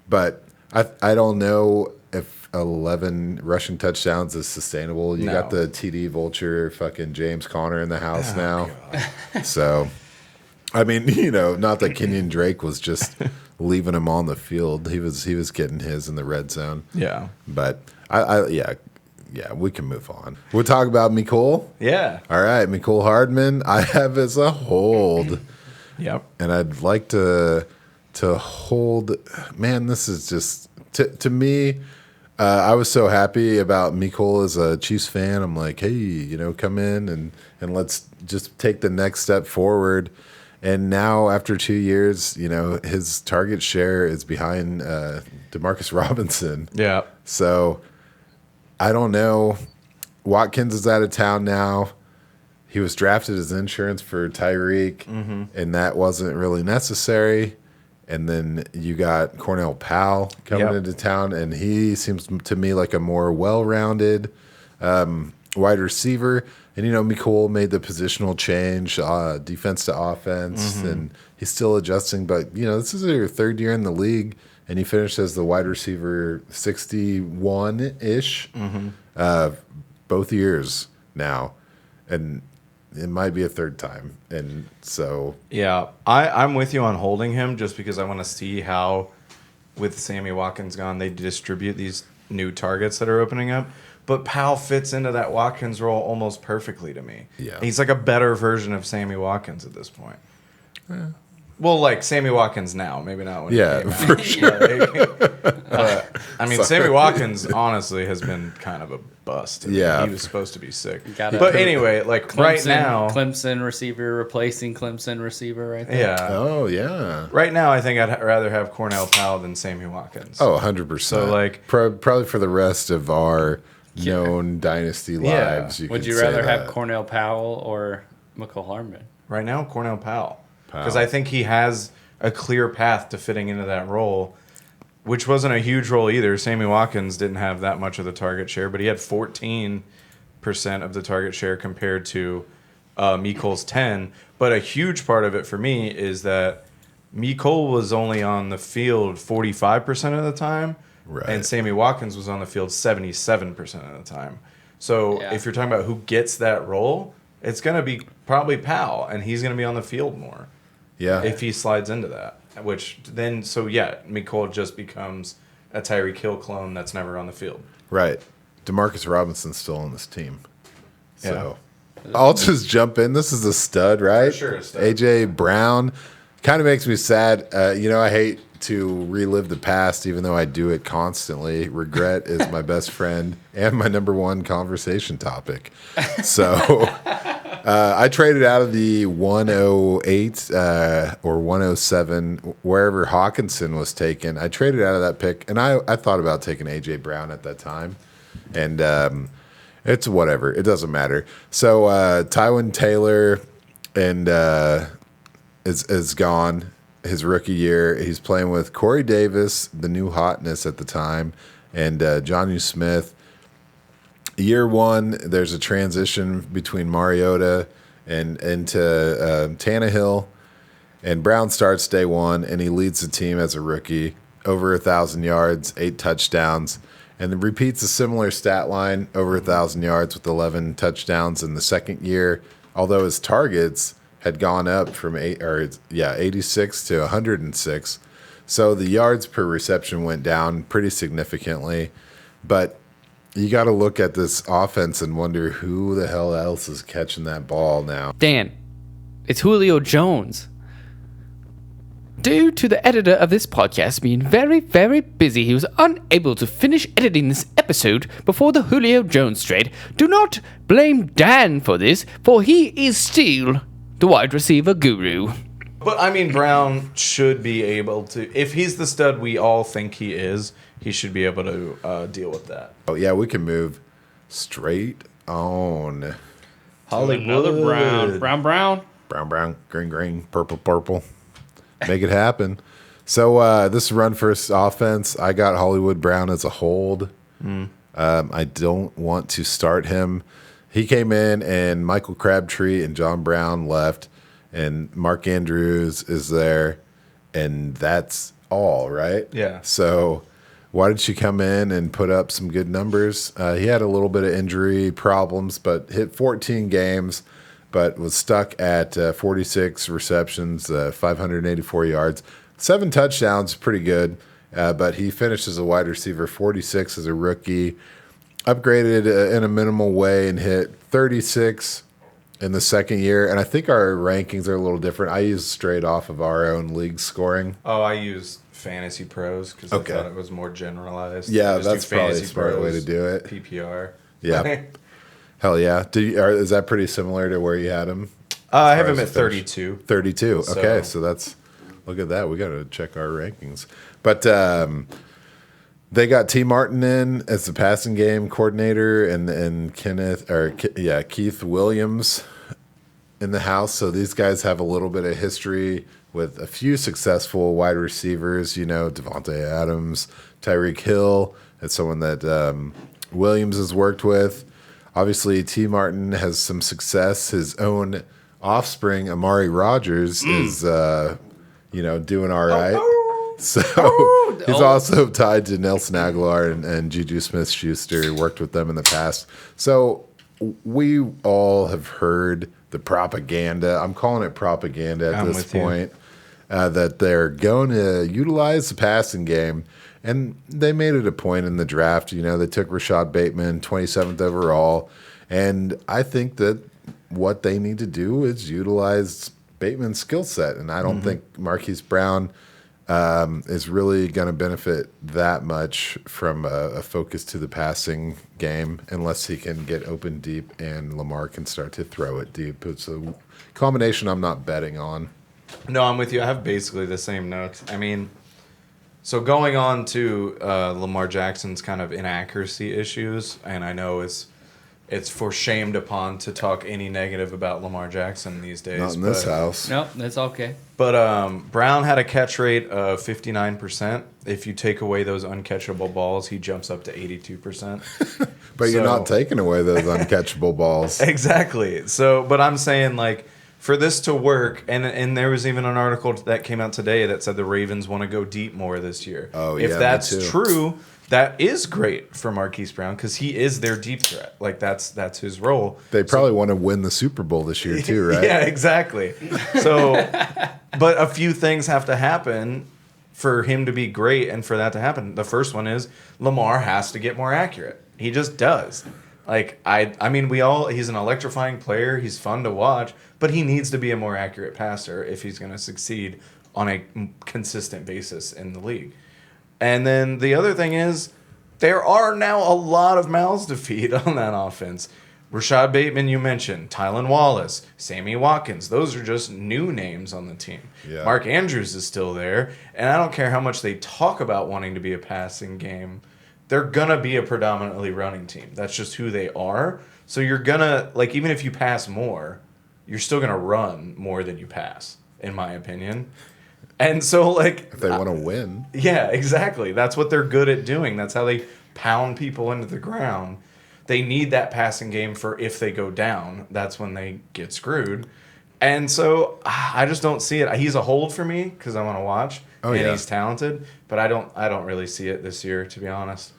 But I don't know if 11 rushing touchdowns is sustainable. You got the TD vulture, fucking James Conner in the house now. So, I mean, you know, not that Kenyon Drake was just leaving him on the field. He was getting his in the red zone. Yeah. But yeah, we can move on. We'll talk about Mecole. Yeah. All right, Mecole Hardman, I have as a hold. Yep. And I'd like to hold. Man, this is just to me. I was so happy about Mecole as a Chiefs fan. I'm like, hey, you know, come in and let's just take the next step forward. And now, after 2 years, you know, his target share is behind Demarcus Robinson. Yeah. So I don't know. Watkins is out of town now. He was drafted as insurance for Tyreek, and that wasn't really necessary. And then you got Cornell Powell coming into town, and he seems to me like a more well-rounded wide receiver. And, you know, Mecole made the positional change, defense to offense, and he's still adjusting. But, you know, this is your third year in the league, and he finished as the wide receiver 61-ish both years now. And it might be a third time. And so... Yeah, I'm with you on holding him just because I want to see how, with Sammy Watkins gone, they distribute these new targets that are opening up. But Powell fits into that Watkins role almost perfectly to me. Yeah. He's like a better version of Sammy Watkins at this point. Yeah. Well, like Sammy Watkins now, maybe not when he came for out. sure. But, I mean, Sammy Watkins honestly has been kind of a bust. Yeah. He was supposed to be sick. Gotta- But anyway, like right now... Clemson receiver replacing Clemson receiver right there. Yeah. Oh, yeah. Right now, I think I'd rather have Cornell Powell than Sammy Watkins. Oh, 100%. So, like... Probably for the rest of our known Dynasty lives. Would you rather have Cornell Powell or Mecole Hardman? Right now, Cornell Powell. Because I think he has a clear path to fitting into that role, which wasn't a huge role either. Sammy Watkins didn't have that much of the target share, but he had 14% of the target share compared to Mecole's 10. But a huge part of it for me is that Mecole was only on the field 45% of the time, and Sammy Watkins was on the field 77% of the time. So if you're talking about who gets that role, it's going to be probably Powell, and he's going to be on the field more. Yeah. If he slides into that, which then, Mecole just becomes a Tyreek Hill clone that's never on the field. Right. Demarcus Robinson's still on this team. So I'll just jump in. This is a stud, right? For sure a stud. AJ Brown kind of makes me sad. You know, I hate to relive the past, even though I do it constantly. Regret is my best friend and my number one conversation topic. So I traded out of the 108 or 107, wherever Hockenson was taken. I traded out of that pick, and I thought about taking A.J. Brown at that time. And it's whatever. It doesn't matter. So Tywin Taylor is gone. His rookie year, he's playing with Corey Davis, the new hotness at the time, and Jonnu Smith. Year one, there's a transition between Mariota and into Tannehill, and Brown starts day one, and he leads the team as a rookie, over 1,000 yards, 8 touchdowns, and it repeats a similar stat line, over 1,000 yards with 11 touchdowns in the second year, although his targets had gone up from 86 to 106. So the yards per reception went down pretty significantly. But you got to look at this offense and wonder who the hell else is catching that ball now. Dan, it's Julio Jones. Due to the editor of this podcast being very, very busy, he was unable to finish editing this episode before the Julio Jones trade. Do not blame Dan for this, for he is still the wide receiver guru. But, I mean, Brown should be able to, if he's the stud we all think he is, he should be able to deal with that. Oh, yeah, we can move straight on. Hollywood. Another Brown. Brown, green, purple. Make it happen. So this run first offense, I got Hollywood Brown as a hold. I don't want to start him. He came in, and Michael Crabtree and John Brown left, and Mark Andrews is there, and that's all, right? Yeah. So why did you come in and put up some good numbers? He had a little bit of injury problems, but hit 14 games, but was stuck at 46 receptions, 584 yards, 7 touchdowns, pretty good. But he finished as a wide receiver, 46 as a rookie, upgraded in a minimal way and hit 36 in the second year. And I think our rankings are a little different. I used straight off of our own league scoring. Oh, I use Fantasy Pros because I thought it was more generalized. Yeah, that's probably a smart way to do it. PPR. Yeah. Hell yeah. Is that pretty similar to where you had him? I have him at 32. 32. Okay, so that's, look at that. We got to check our rankings. But they got T. Martin in as the passing game coordinator, and Keith Williams in the house. So these guys have a little bit of history with a few successful wide receivers. You know, Devontae Adams, Tyreek Hill. That's someone that Williams has worked with. Obviously, T. Martin has some success. His own offspring, Amari Rogers, is doing all right. So he's also tied to Nelson Aguilar and Juju Smith-Schuster. Worked with them in the past. So we all have heard the propaganda. I'm calling it propaganda at this point. That they're going to utilize the passing game. And they made it a point in the draft. You know, they took Rashad Bateman, 27th overall. And I think that what they need to do is utilize Bateman's skill set. And I don't think Marquise Brown is really going to benefit that much from a focus to the passing game unless he can get open deep and Lamar can start to throw it deep. It's a combination I'm not betting on. No, I'm with you. I have basically the same notes. I mean, so going on to Lamar Jackson's kind of inaccuracy issues, and I know it's for shamed upon to talk any negative about Lamar Jackson these days. Not in this house. No, that's okay. But Brown had a catch rate of 59%. If you take away those uncatchable balls, he jumps up to 82%. But you're not taking away those uncatchable balls. Exactly. So, but I'm saying, like, for this to work, and there was even an article that came out today that said the Ravens want to go deep more this year. Oh, yeah, if that's true, that is great for Marquise Brown because he is their deep threat. Like, that's his role. They probably want to win the Super Bowl this year too, right? Yeah, exactly. So, but a few things have to happen for him to be great and for that to happen. The first one is Lamar has to get more accurate. He just does. Like, I mean, he's an electrifying player. He's fun to watch, but he needs to be a more accurate passer if he's going to succeed on a consistent basis in the league. And then the other thing is there are now a lot of mouths to feed on that offense. Rashad Bateman, you mentioned. Tylan Wallace, Sammy Watkins. Those are just new names on the team. Yeah. Mark Andrews is still there. And I don't care how much they talk about wanting to be a passing game. They're going to be a predominantly running team. That's just who they are. So you're going to, like, even if you pass more, you're still going to run more than you pass, in my opinion. And so, like... If they want to win. Yeah, exactly. That's what they're good at doing. That's how they pound people into the ground. They need that passing game for if they go down. That's when they get screwed. And so, I just don't see it. He's a hold for me because I want to watch. Oh, and yeah. he's talented. But I don't really see it this year, to be honest.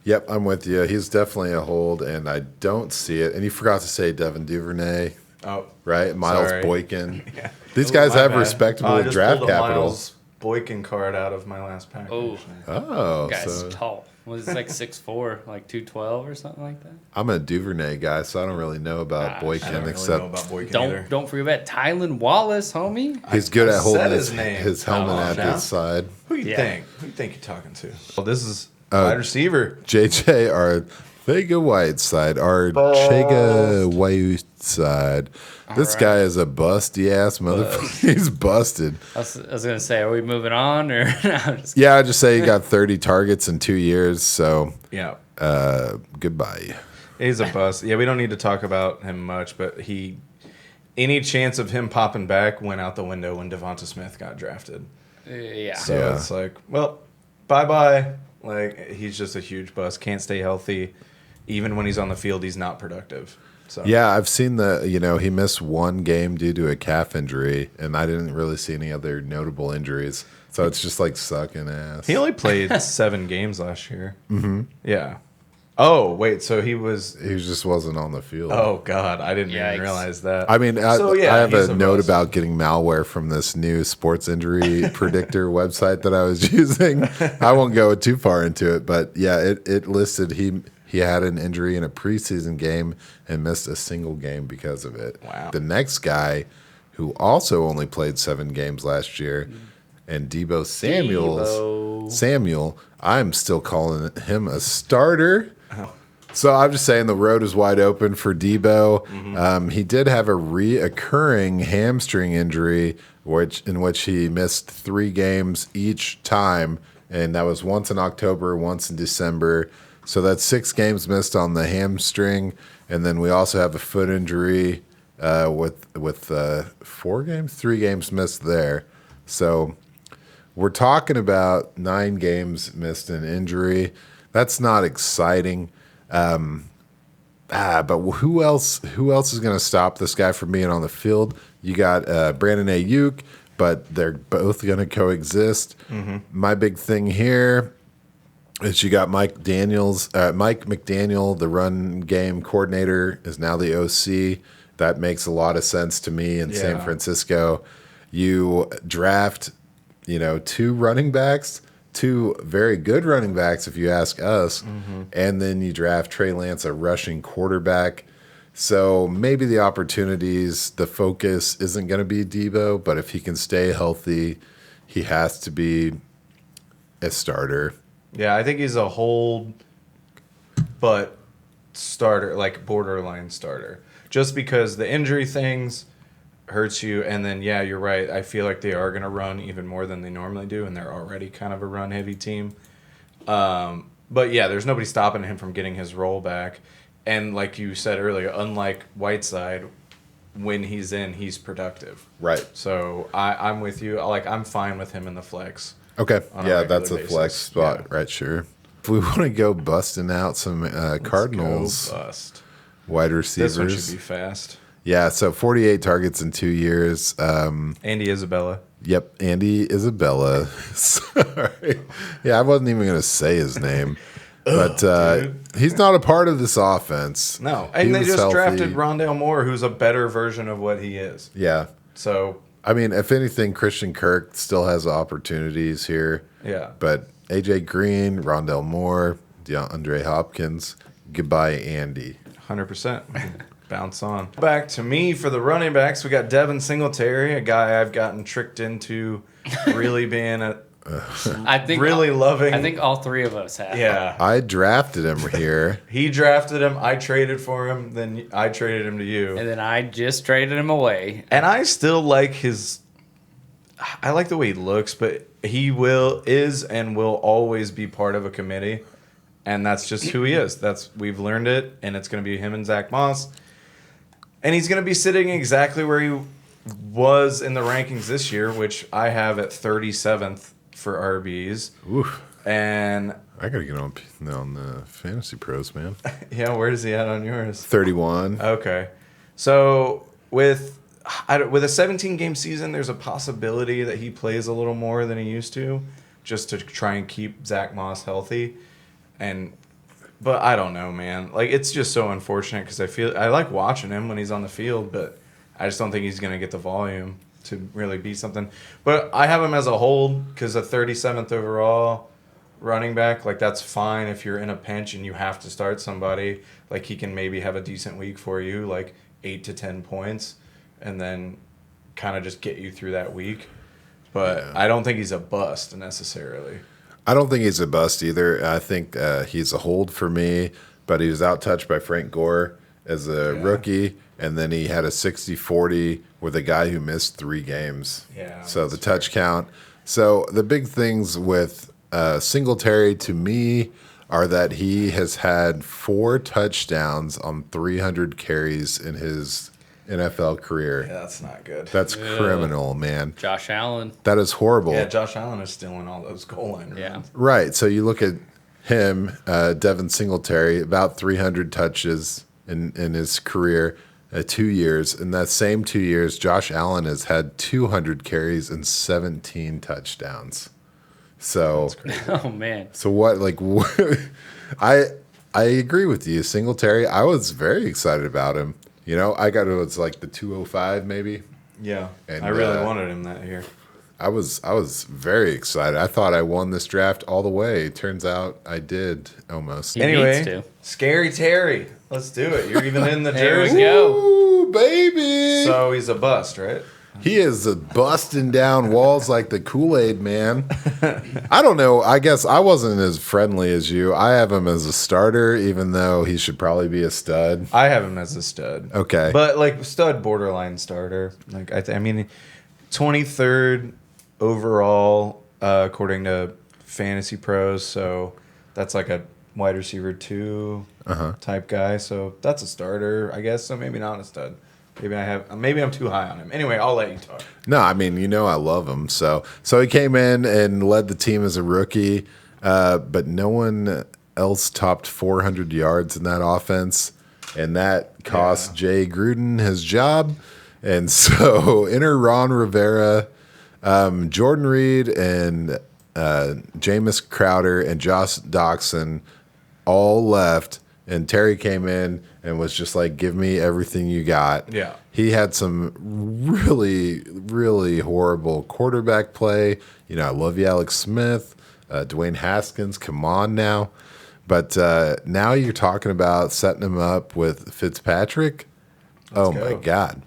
Yep, I'm with you. He's definitely a hold, and I don't see it. And you forgot to say Devin Duvernay, Oh, right? Miles sorry. Boykin. Yeah. These guys My have bad. respectable I just draft pulled a capital. Miles Boykin card out of my last pack. Oh. actually. Oh, Guy's so tall. Was it like 6'4", like 212 or something like that? I'm a Duvernay guy, so I don't really know about Boykin, I don't really except know about Boykin either. Don't forget Tylan Wallace, homie. he's good I at holding said his, his name. his helmet Come on at now. his side. Who you Yeah. think? Who you think you're talking to? Well, this is wide receiver. JJ Arcega-Whiteside, Arcega-Whiteside. This right. guy is a busty ass motherfucker. He's busted. I was gonna say, are we moving on or? No, I'm just Yeah, I just say he got 30 targets in 2 years, so Yeah. goodbye. He's a bust. Yeah, we don't need to talk about him much, but any chance of him popping back went out the window when Devonta Smith got drafted. yeah. So Yeah. it's like, well, bye-bye. Like, he's just a huge bust. Can't stay healthy. Even when he's on the field, he's not productive. So Yeah, I've seen he missed one game due to a calf injury, and I didn't really see any other notable injuries. So it's just like sucking ass. He only played 7 games last year. Mm-hmm. Yeah. Oh, wait, so he was... He just wasn't on the field. Oh, God, I didn't Yikes. even realize that. I mean, I have he's a note bust. about getting malware from this new sports injury predictor website that I was using. I won't go too far into it, but yeah, it listed he had an injury in a preseason game and missed a single game because of it. Wow. The next guy, who also only played 7 games last year, and Deebo Samuel, I'm still calling him a starter. So I'm just saying the road is wide open for Deebo. He did have a reoccurring hamstring injury, in which he missed 3 games each time, and that was once in October, once in December. So that's 6 games missed on the hamstring, and then we also have a foot injury with 3 games missed there. So we're talking about 9 games missed in injury. That's not exciting. But who else is going to stop this guy from being on the field? You got Brandon Ayuk, but they're both going to coexist. My big thing here is you got Mike McDaniel, the run game coordinator, is now the OC. That makes a lot of sense to me in San Yeah. Francisco. You draft, 2 running backs, 2 very good running backs, if you ask us, and then you draft Trey Lance, a rushing quarterback. So maybe the focus isn't going to be Deebo, but if he can stay healthy, he has to be a starter. Yeah, I think he's a hold, but starter, like borderline starter. Just because the injury things hurts you, and then, yeah, you're right. I feel like they are going to run even more than they normally do, and they're already kind of a run-heavy team. But, yeah, there's nobody stopping him from getting his role back. And like you said earlier, unlike Whiteside, when he's in, he's productive. Right. So I'm with you. I'm fine with him in the flex. Okay. On a Yeah, regular that's a basis. flex spot, Yeah. right? Sure. If we want to go busting out some Cardinals Go bust. wide receivers. This one should be fast. Yeah, so 48 targets in 2 years. Andy Isabella. Yep, Andy Isabella. Sorry. Yeah, I wasn't even going to say his name. But he's not a part of this offense. No, He and they was just healthy. drafted Rondale Moore, who's a better version of what he is. Yeah. So, I mean, if anything, Christian Kirk still has opportunities here. yeah. But A.J. Green, Rondale Moore, DeAndre Hopkins, goodbye, Andy. 100%. Bounce on. Back to me for the running backs. We got Devin Singletary, a guy I've gotten tricked into really being I think loving. I think all 3 of us have. Yeah. I drafted him here. He drafted him. I traded for him. Then I traded him to you. And then I just traded him away. And I still like I like the way he looks, but he is and will always be part of a committee. And that's just who he is. We've learned it, and it's going to be him and Zach Moss. And he's going to be sitting exactly where he was in the rankings this year, which I have at 37th for RBs. Oof. And I got to get on the Fantasy Pros, man. yeah, where is he at on yours? 31. Okay. So with a 17-game season, there's a possibility that he plays a little more than he used to, just to try and keep Zach Moss healthy. And But I don't know, man. Like, it's just so unfortunate because I like watching him when he's on the field, but I just don't think he's going to get the volume to really be something. But I have him as a hold because a 37th overall running back, like, that's fine if you're in a pinch and you have to start somebody. Like, he can maybe have a decent week for you, like 8 to 10 points, and then kind of just get you through that week. But I don't think he's a bust necessarily. I don't think he's a bust either. I think he's a hold for me, but he was out-touched by Frank Gore as a rookie, and then he had a 60-40 with a guy who missed 3 games. Yeah. So the touch count. So the big things with Singletary to me are that he has had 4 touchdowns on 300 carries in his NFL career. Yeah, that's not good. That's criminal, man. Josh Allen. That is horrible. Yeah, Josh Allen is stealing all those goal line runs. Yeah. Right. So you look at him, Devin Singletary, about 300 touches in his career, 2 years. In that same 2 years, Josh Allen has had 200 carries and 17 touchdowns. So, Oh, man. so what? Like, I agree with you, Singletary. I was very excited about him. You know, I got it was like the 205 maybe. Yeah, And, I really wanted him that year. I was very excited. I thought I won this draft all the way. Turns out I did almost. He Anyway, needs to. Scary Terry. Let's do it. You're even in the There we jersey. go. Ooh, baby. So he's a bust, right? He is busting down walls like the Kool-Aid man. I don't know. I guess I wasn't as friendly as you. I have him as a starter, even though he should probably be a stud. I have him as a stud. Okay. But like stud borderline starter. Like I mean 23rd overall according to Fantasy Pros, so that's like a wide receiver 2 type guy. So that's a starter, I guess. So maybe not a stud. Maybe I'm too high on him. Anyway, I'll let you talk. No, I mean, you know I love him. So he came in and led the team as a rookie, but no one else topped 400 yards in that offense, and that cost Jay Gruden his job. And so enter Ron Rivera, Jordan Reed, and Jameis Crowder and Josh Doxson all left, and Terry came in and was just like, give me everything you got. Yeah. He had some really, really horrible quarterback play. You know, I love you, Alex Smith, Dwayne Haskins, come on now. But now you're talking about setting him up with Fitzpatrick. Let's my go. God.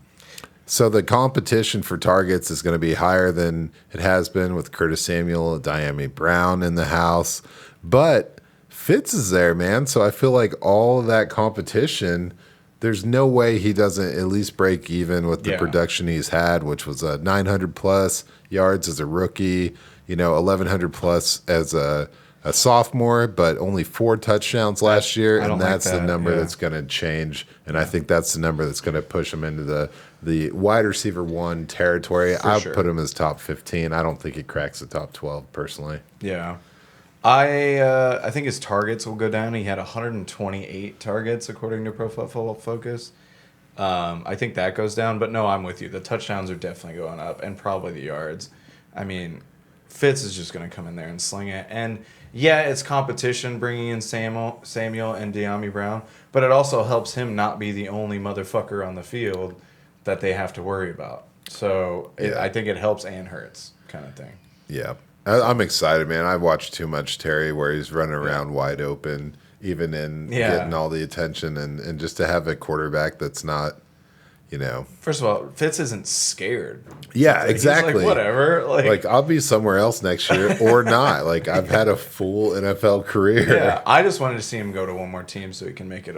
So the competition for targets is going to be higher than it has been with Curtis Samuel, Diami Brown in the house. But Fitz is there, man. So I feel like all of that competition, there's no way he doesn't at least break even with the production he's had, which was 900 plus yards as a rookie, 1,100 plus as a sophomore, but only 4 touchdowns last year, and that's the number that's going to change. And I think that's the number that's going to push him into the wide receiver 1 territory. I'll put him as top 15. I don't think he cracks the top 12 personally. Yeah. I think his targets will go down. He had 128 targets according to Pro Football Focus. I think that goes down, but no, I'm with you. The touchdowns are definitely going up, and probably the yards. I mean, Fitz is just going to come in there and sling it. And yeah, it's competition bringing in Samuel and Diami Brown, but it also helps him not be the only motherfucker on the field that they have to worry about. So I think it helps and hurts, kind of thing. Yeah. I'm excited, man. I've watched too much Terry where he's running around wide open, even in getting all the attention, and just to have a quarterback that's not, First of all, Fitz isn't scared. Yeah, exactly. He's like, whatever. Like, I'll be somewhere else next year or not. Like, I've had a full NFL career. Yeah, I just wanted to see him go to one more team so he can make it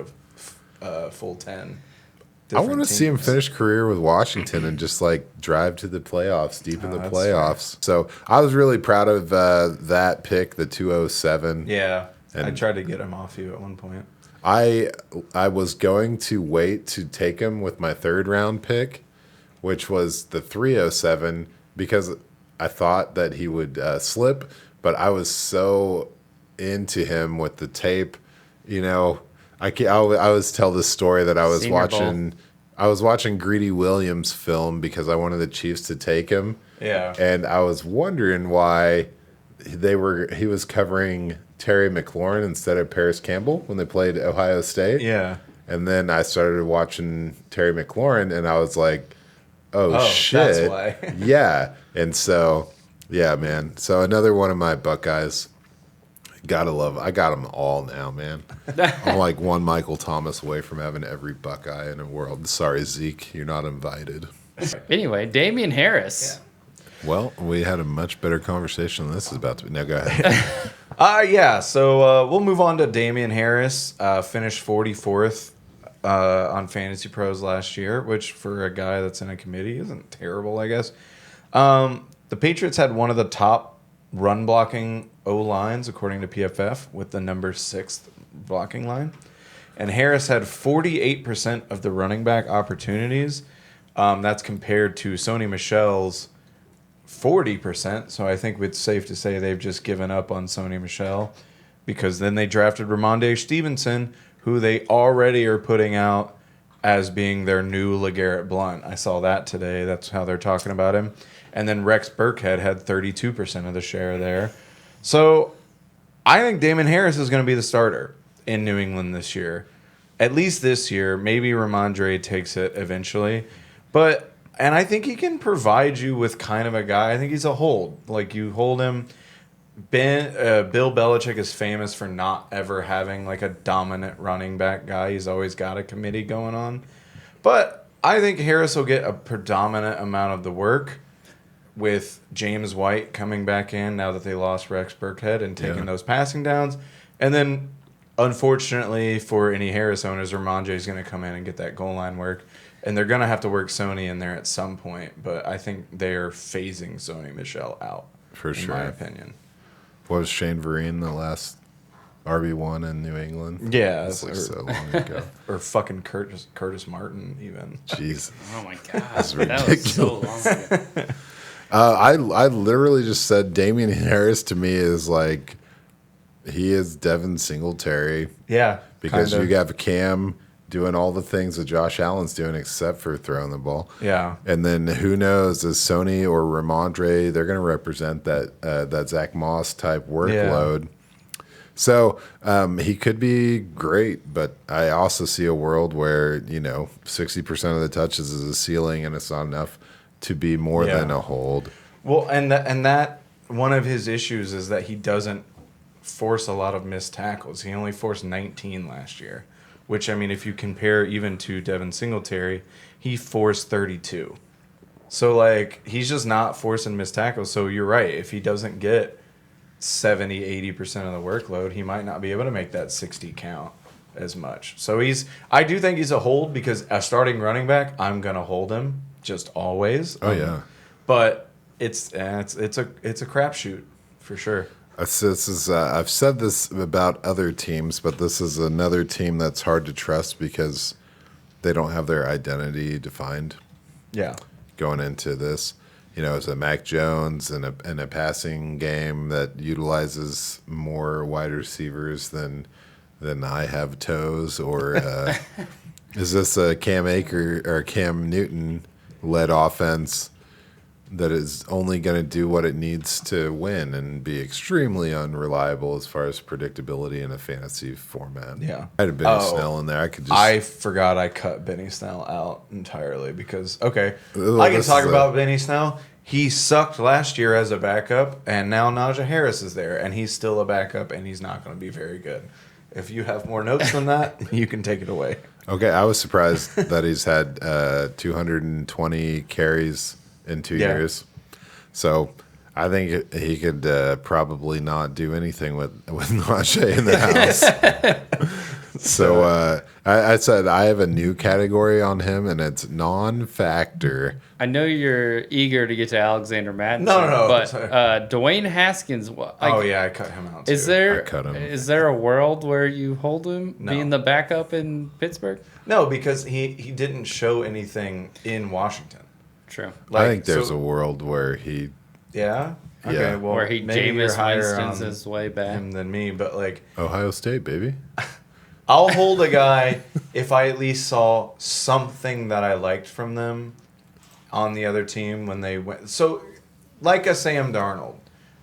a full 10. I want to see him finish career with Washington and just like drive to the playoffs, deep in the playoffs. Fair. So I was really proud of that pick, the 207. Yeah, and I tried to get him off you at one point. I was going to wait to take him with my 3rd round pick, which was the 307, because I thought that he would slip, but I was so into him with the tape, I always tell this story that I was Senior watching. Bowl. I was watching Greedy Williams film because I wanted the Chiefs to take him. Yeah. And I was wondering why he was covering Terry McLaurin instead of Parris Campbell when they played Ohio State. Yeah. And then I started watching Terry McLaurin, and I was like, oh shit. That's why. Yeah. And so, yeah, man. So another one of my Buckeyes. Gotta love. I got them all now, man. I'm like one Michael Thomas away from having every Buckeye in the world. Sorry, Zeke, you're not invited. Anyway, Damian Harris. Well, we had a much better conversation than this is about to be. Now go ahead. Yeah. So we'll move on to Damian Harris. Finished 44th on Fantasy Pros last year, which for a guy that's in a committee isn't terrible, I guess. The Patriots had one of the top run blocking O-lines, according to PFF, with the number 6th blocking line. And Harris had 48% of the running back opportunities. That's compared to Sony Michel's 40%. So I think it's safe to say they've just given up on Sony Michel, because then they drafted Ramondre Stevenson, who they already are putting out as being their new LeGarrette Blount. I saw that today. That's how they're talking about him. And then Rex Burkhead had 32% of the share there. So I think Damian Harris is going to be the starter in New England this year. At least this year. Maybe Ramondre takes it eventually. And I think he can provide you with kind of a guy. I think he's a hold. Like, you hold him. Bill Belichick is famous for not ever having like a dominant running back guy. He's always got a committee going on. But I think Harris will get a predominant amount of the work, with James White coming back in now that they lost Rex Burkhead and taking those passing downs. And then, unfortunately for any Harris owners, Ramondre is going to come in and get that goal line work. And they're going to have to work Sony in there at some point. But I think they're phasing Sony Michel out, For sure. in my opinion. What was Shane Vereen, the last RB1 in New England? Yeah. That's like so long ago. Or fucking Curtis Martin, even. Jesus. Oh, my God. That ridiculous. was so long ago. I literally just said Damian Harris to me is like, he is Devin Singletary. Yeah. Because you have Cam doing all the things that Josh Allen's doing except for throwing the ball. Yeah. And then who knows, is Sony or Ramondre, they're going to represent that Zach Moss type workload. Yeah. So he could be great, but I also see a world where, 60% of the touches is a ceiling and it's not enough to be more than a hold. Well, and that one of his issues is that he doesn't force a lot of missed tackles. He only forced 19 last year, which, I mean, if you compare even to Devin Singletary, he forced 32. So, like, he's just not forcing missed tackles. So you're right. If he doesn't get 70, 80% of the workload, he might not be able to make that 60 count as much. So I do think he's a hold, because a starting running back, I'm going to hold him just always. Oh, yeah. But it's a crapshoot for sure. I've said this about other teams, but this is another team that's hard to trust because they don't have their identity defined. Yeah. Going into this, it's a Mac Jones and a passing game that utilizes more wide receivers than I have toes, or is this a Cam Akers or Cam Newton led offense that is only going to do what it needs to win and be extremely unreliable as far as predictability in a fantasy format? Yeah. I had a Benny Snell in there. I forgot I cut Benny Snell out entirely because, I can this talk is about Benny Snell. He sucked last year as a backup, and now Najee Harris is there, and he's still a backup, and he's not going to be very good. If you have more notes than that, you can take it away. Okay, I was surprised that he's had 220 carries in 2 years. So I think he could probably not do anything with Najee in the house. So I said I have a new category on him, and it's non-factor. I know you're eager to get to Alexander Mattison. No. But Dwayne Haskins. I cut him out too. I cut him. Is there a world where you hold him being the backup in Pittsburgh? No, because he didn't show anything in Washington. True. I think there's a world where he... Yeah? Okay, Yeah. well, where he maybe you're Jameis higher Winston's on his way back. him than me, but like... Ohio State, baby. I'll hold a guy if I at least saw something that I liked from them on the other team when they went. So, like a Sam Darnold.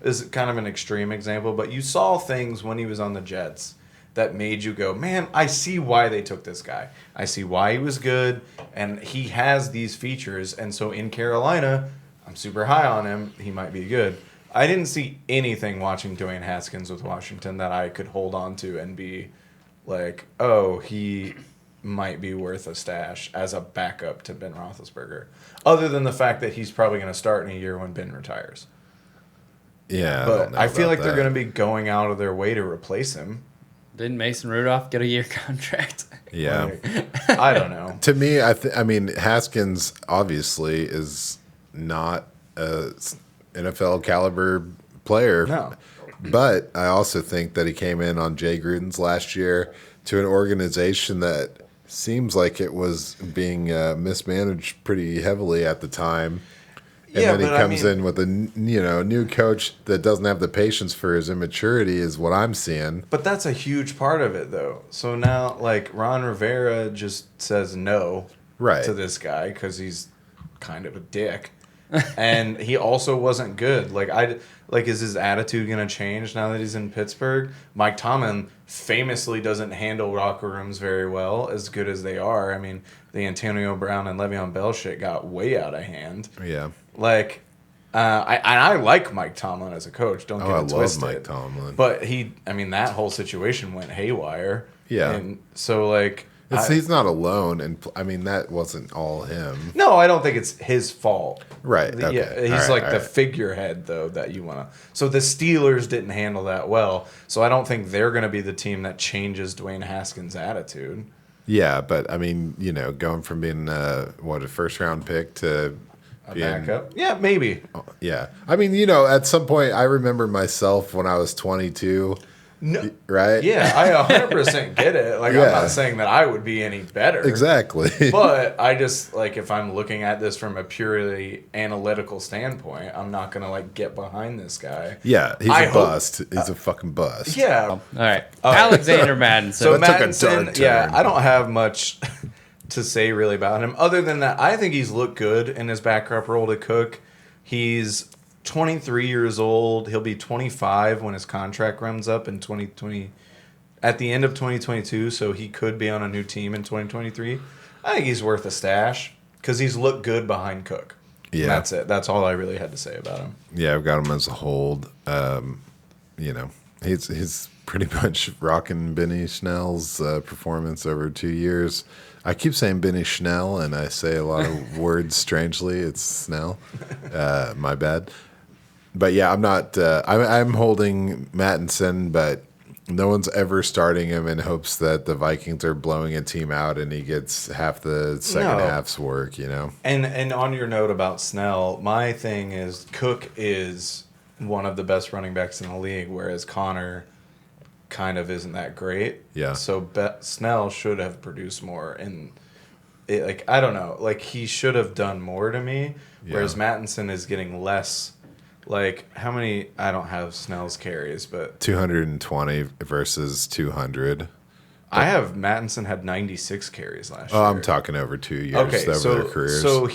is kind of an extreme example, but you saw things when he was on the Jets that made you go, man, I see why they took this guy. I see why he was good, and he has these features. And so in Carolina, I'm super high on him. He might be good. I didn't see anything watching Dwayne Haskins with Washington that I could hold on to and be like, oh, he might be worth a stash as a backup to Ben Roethlisberger. Other than the fact that he's probably going to start in a year when Ben retires. Yeah. But I feel like they're going to be going out of their way to replace him. Didn't Mason Rudolph get a year contract? Yeah. Like, I don't know. To me, I mean, Haskins obviously is not a NFL caliber player. No. But I also think that he came in on Jay Gruden's last year to an organization that seems like it was being mismanaged pretty heavily at the time. And then he comes in with a new coach that doesn't have the patience for his immaturity is what I'm seeing. But that's a huge part of it, though. So now, like, Ron Rivera just says no to this guy because he's kind of a dick. And he also wasn't good. Is his attitude going to change now that he's in Pittsburgh? Mike Tomlin famously doesn't handle locker rooms very well, as good as they are. I mean, the Antonio Brown and Le'Veon Bell shit got way out of hand. Yeah. I like Mike Tomlin as a coach. Don't get it twisted. I love Mike Tomlin. But that whole situation went haywire. Yeah. And so, he's not alone, and that wasn't all him. No, I don't think it's his fault. Right. Okay. Yeah, he's the figurehead, though, that you want to. So the Steelers didn't handle that well. So I don't think they're going to be the team that changes Dwayne Haskins' attitude. Yeah, but going from being a first-round pick to a backup? Yeah, maybe. Yeah. At some point, I remember myself when I was 22. No, right? Yeah, I 100% get it. I'm not saying that I would be any better. Exactly. But I just, if I'm looking at this from a purely analytical standpoint, I'm not going to, get behind this guy. Yeah, he's a bust. He's a fucking bust. Yeah. All right. Alexander Mattison. So that Mattison, took a dark turn. I don't have much to say really about him. Other than that, I think he's looked good in his backup role to Cook. He's 23 years old. He'll be 25 when his contract runs up in 2020, at the end of 2022. So he could be on a new team in 2023. I think he's worth a stash because he's looked good behind Cook. Yeah, and that's it. That's all I really had to say about him. Yeah, I've got him as a hold. He's pretty much rocking Benny Schnell's performance over 2 years. I keep saying Benny Schnell, and I say a lot of words strangely. It's Snell. My bad. But yeah, I'm not. I'm holding Mattison, but no one's ever starting him in hopes that the Vikings are blowing a team out and he gets half the second half's work. And on your note about Snell, my thing is Cook is one of the best running backs in the league, whereas Connor kind of isn't that great. Yeah. So Snell should have produced more, and I don't know, he should have done more to me. Whereas Mattison is getting less. How many? I don't have Snell's carries, but 220 versus 200. I have Mattison had 96 carries last year. Oh, I'm talking over 2 years. Okay, over their careers. So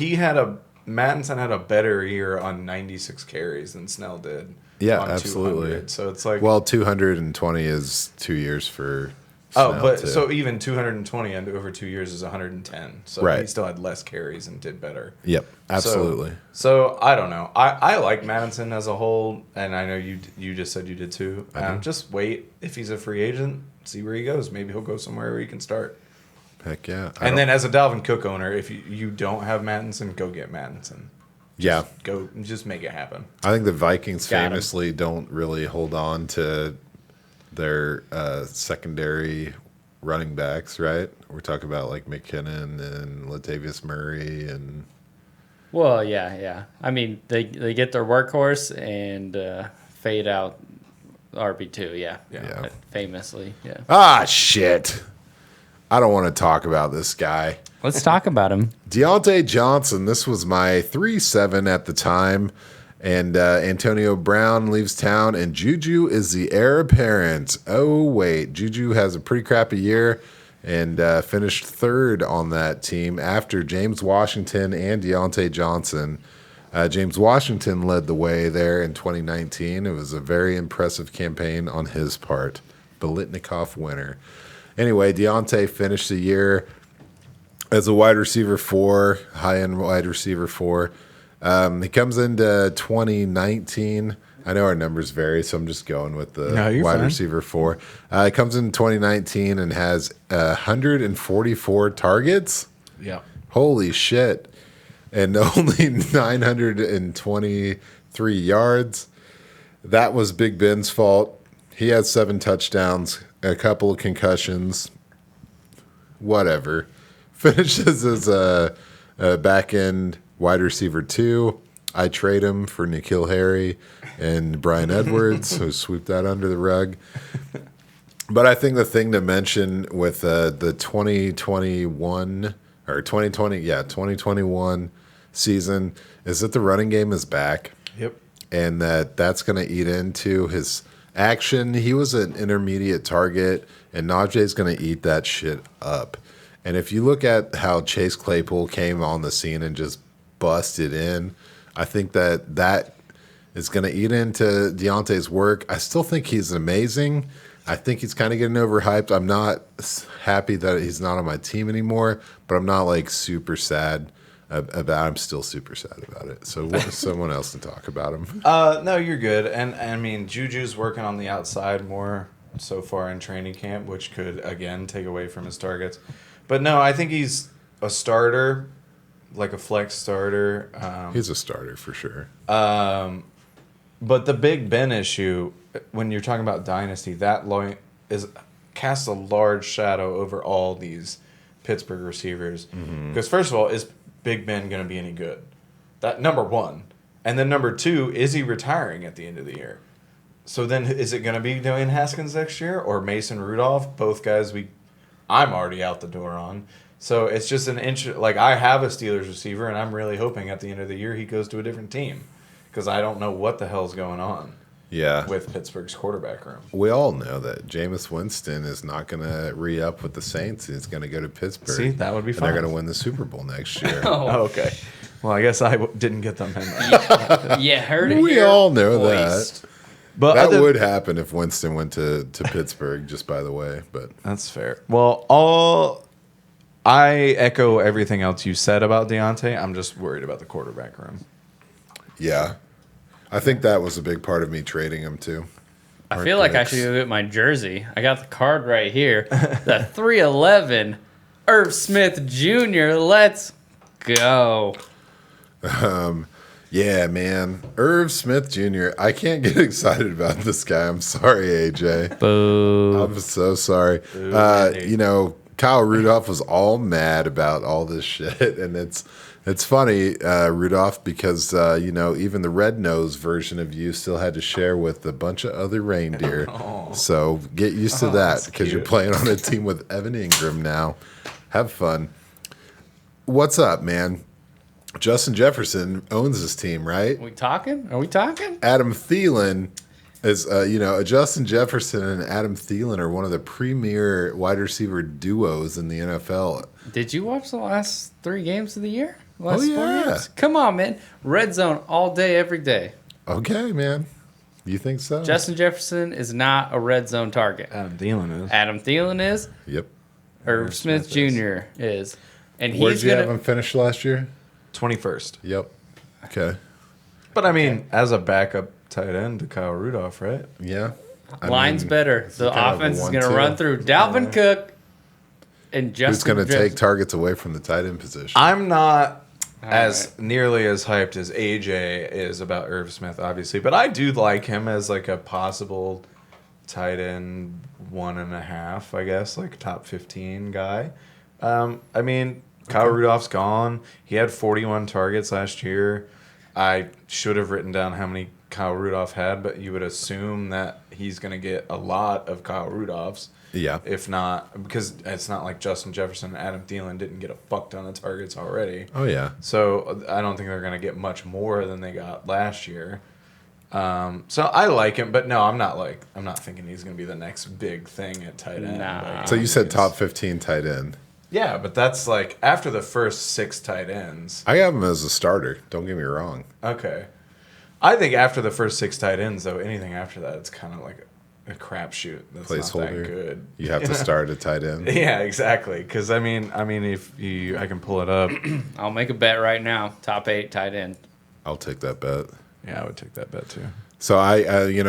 Mattison had a better year on 96 carries than Snell did. Yeah, on absolutely. 200. So it's 220 is 2 years for Snell too. So even 220 and over 2 years is 110. So he still had less carries and did better. Yep, absolutely. So I don't know. I like Mattison as a whole, and I know you just said you did too. Just wait if he's a free agent, see where he goes. Maybe he'll go somewhere where he can start. Heck yeah. And then as a Dalvin Cook owner, if you don't have Mattison, go get Mattison. Just make it happen. I think the Vikings famously don't really hold on to their secondary running backs, right? We're talking about McKinnon and Latavius Murray and. Well, yeah. They get their workhorse and fade out RB2. Yeah. Famously, yeah. Ah, shit. I don't want to talk about this guy. Let's talk about him. Diontae Johnson. This was my 3-7 at the time. And Antonio Brown leaves town, and Juju is the heir apparent. Oh, wait. Juju has a pretty crappy year and finished third on that team after James Washington and Diontae Johnson. James Washington led the way there in 2019. It was a very impressive campaign on his part. Biletnikoff winner. Anyway, Diontae finished the year as a wide receiver 4, high-end wide receiver 4. He comes into 2019. I know our numbers vary, so I'm just going with the wide receiver 4. He comes in 2019 and has 144 targets. Yeah. Holy shit. And only 923 yards. That was Big Ben's fault. He had 7 touchdowns, a couple of concussions, whatever. Finishes as a back-end wide receiver 2. I trade him for N'Keal Harry and Brian Edwards, who sweep that under the rug. But I think the thing to mention with the 2021 or 2021 season is that the running game is back. Yep. And that's going to eat into his action. He was an intermediate target, and Najee's going to eat that shit up. And if you look at how Chase Claypool came on the scene and just busted in, I think that is going to eat into Deontay's work. I still think he's amazing. I think he's kind of getting overhyped. I'm not happy that he's not on my team anymore, but I'm not like super sad about. I'm still super sad about it. So someone else to talk about him. No, you're good. And I mean, Juju's working on the outside more so far in training camp, which could again take away from his targets. But no, I think he's a starter, like a flex starter. He's a starter for sure. But the Big Ben issue, when you're talking about Dynasty, that line casts a large shadow over all these Pittsburgh receivers. Because first of all, is Big Ben going to be any good? That number one. And then number two, is he retiring at the end of the year? So then is it going to be Dwayne Haskins next year or Mason Rudolph? Both guys I'm already out the door on. So it's just like I have a Steelers receiver and I'm really hoping at the end of the year he goes to a different team. Because I don't know what the hell's going on with Pittsburgh's quarterback room. We all know that Jameis Winston is not going to re-up with the Saints. He's going to go to Pittsburgh. See, that would be fun. They're going to win the Super Bowl next year. Oh, okay. Well, I guess I didn't get them in. Yeah, heard it. We all know voiced. that. But that would happen if Winston went to Pittsburgh, just by the way. But that's fair. Well, I echo everything else you said about Diontae. I'm just worried about the quarterback room. Yeah. I think that was a big part of me trading him, too. I feel like I should go get my jersey. I got the card right here. The 311 Irv Smith Jr. Let's go. Yeah, man. Irv Smith Jr. I can't get excited about this guy. I'm sorry, AJ. Boo. I'm so sorry. Kyle Rudolph was all mad about all this shit, and it's funny, Rudolph, because even the red-nosed version of you still had to share with a bunch of other reindeer. Oh. So get used to that because you're playing on a team with Evan Ingram now. Have fun. What's up, man? Justin Jefferson owns this team, right? Are we talking? Adam Thielen is, Justin Jefferson and Adam Thielen are one of the premier wide receiver duos in the NFL. Did you watch the last 3 games of the year? Oh, yeah. 4 games? Come on, man. Red zone all day, every day. Okay, man. You think so? Justin Jefferson is not a red zone target. Adam Thielen is. Yep. Irv Smith Jr. is. And Where'd you have him finish last year? 21st. Yep. Okay. But I mean, as a backup tight end to Kyle Rudolph, right? Yeah. Line's better. The offense is going to run through Dalvin Cook and Justin. Who's going to take targets away from the tight end position? I'm not nearly as hyped as AJ is about Irv Smith, obviously, but I do like him as like a possible tight end 1.5, I guess, like top 15 guy. I mean, Kyle Rudolph's gone. He had 41 targets last year. I should have written down how many Kyle Rudolph had, but you would assume that he's going to get a lot of Kyle Rudolph's. Yeah. If not, because it's not like Justin Jefferson and Adam Thielen didn't get a fuck ton of targets already. Oh, yeah. So I don't think they're going to get much more than they got last year. So I like him, but no, I'm not thinking he's going to be the next big thing at tight end. Nah. So you said top 15 tight end. Yeah, but that's like after the first 6 tight ends. I have him as a starter. Don't get me wrong. Okay. I think after the first 6 tight ends, though, anything after that, it's kind of like a crapshoot. That's not that good. You have to start a tight end. Yeah, exactly. Because I mean, if I can pull it up. I'll make a bet right now. Top 8 tight end. I'll take that bet. Yeah, I would take that bet too. So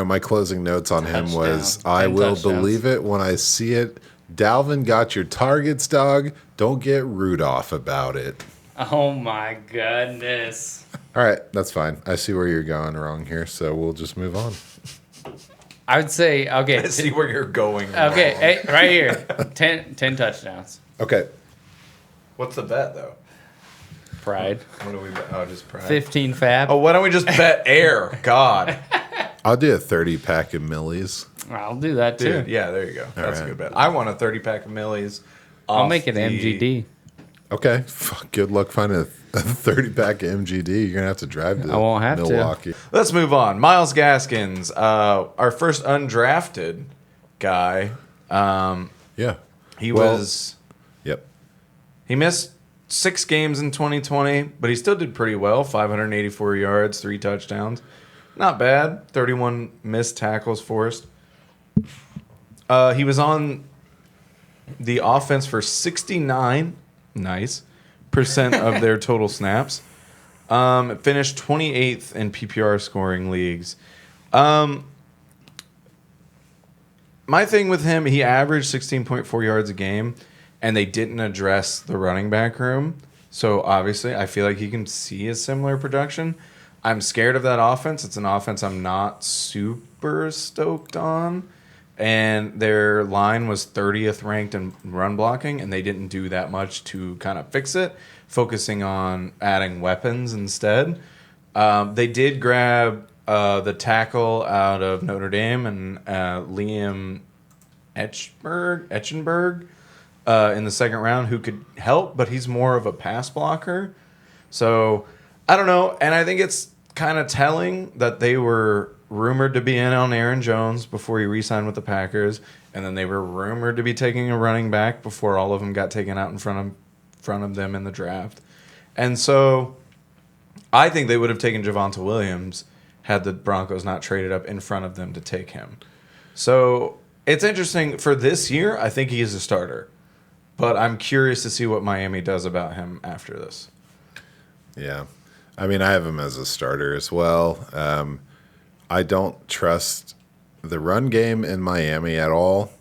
my closing notes on him was, I will believe it when I see it. Dalvin got your targets, dog. Don't get Rudolph about it. Oh my goodness. All right, that's fine. I see where you're going wrong here, so we'll just move on. I would say, okay. I see where you're going. Okay, hey, right here. 10 touchdowns. Okay. What's the bet, though? Pride. What do we bet? Oh, just pride. 15 fab. Oh, why don't we just bet air? God. I'll do a 30-pack of Millies. I'll do that too. Dude, yeah, there you go. That's a good bet. I want a 30-pack of Millies. I'll make it MGD. Okay. Good luck finding a 30-pack of MGD. You're going to have to drive to I won't have Milwaukee. Let's move on. Miles Gaskins, our first undrafted guy. Yeah. Yep. He missed 6 games in 2020, but he still did pretty well. 584 yards, 3 touchdowns. Not bad. 31 missed tackles forced. He was on the offense for 69% of their total snaps. Finished 28th in PPR scoring leagues. My thing with him, he averaged 16.4 yards a game, and they didn't address the running back room. So obviously, I feel like he can see a similar production. I'm scared of that offense. It's an offense I'm not super stoked on. And their line was 30th ranked in run blocking, and they didn't do that much to kind of fix it, focusing on adding weapons instead. They did grab the tackle out of Notre Dame and Liam Etchenberg in the second round, who could help, but he's more of a pass blocker. So I don't know, and I think it's kind of telling that they were rumored to be in on Aaron Jones before he re-signed with the Packers, and then they were rumored to be taking a running back before all of them got taken out in front of them in the draft. And so I think they would have taken Javonte Williams had the Broncos not traded up in front of them to take him. So it's interesting. For this year, I think he is a starter, but I'm curious to see what Miami does about him after this. Yeah. I mean, I have him as a starter as well. I don't trust the run game in Miami at all,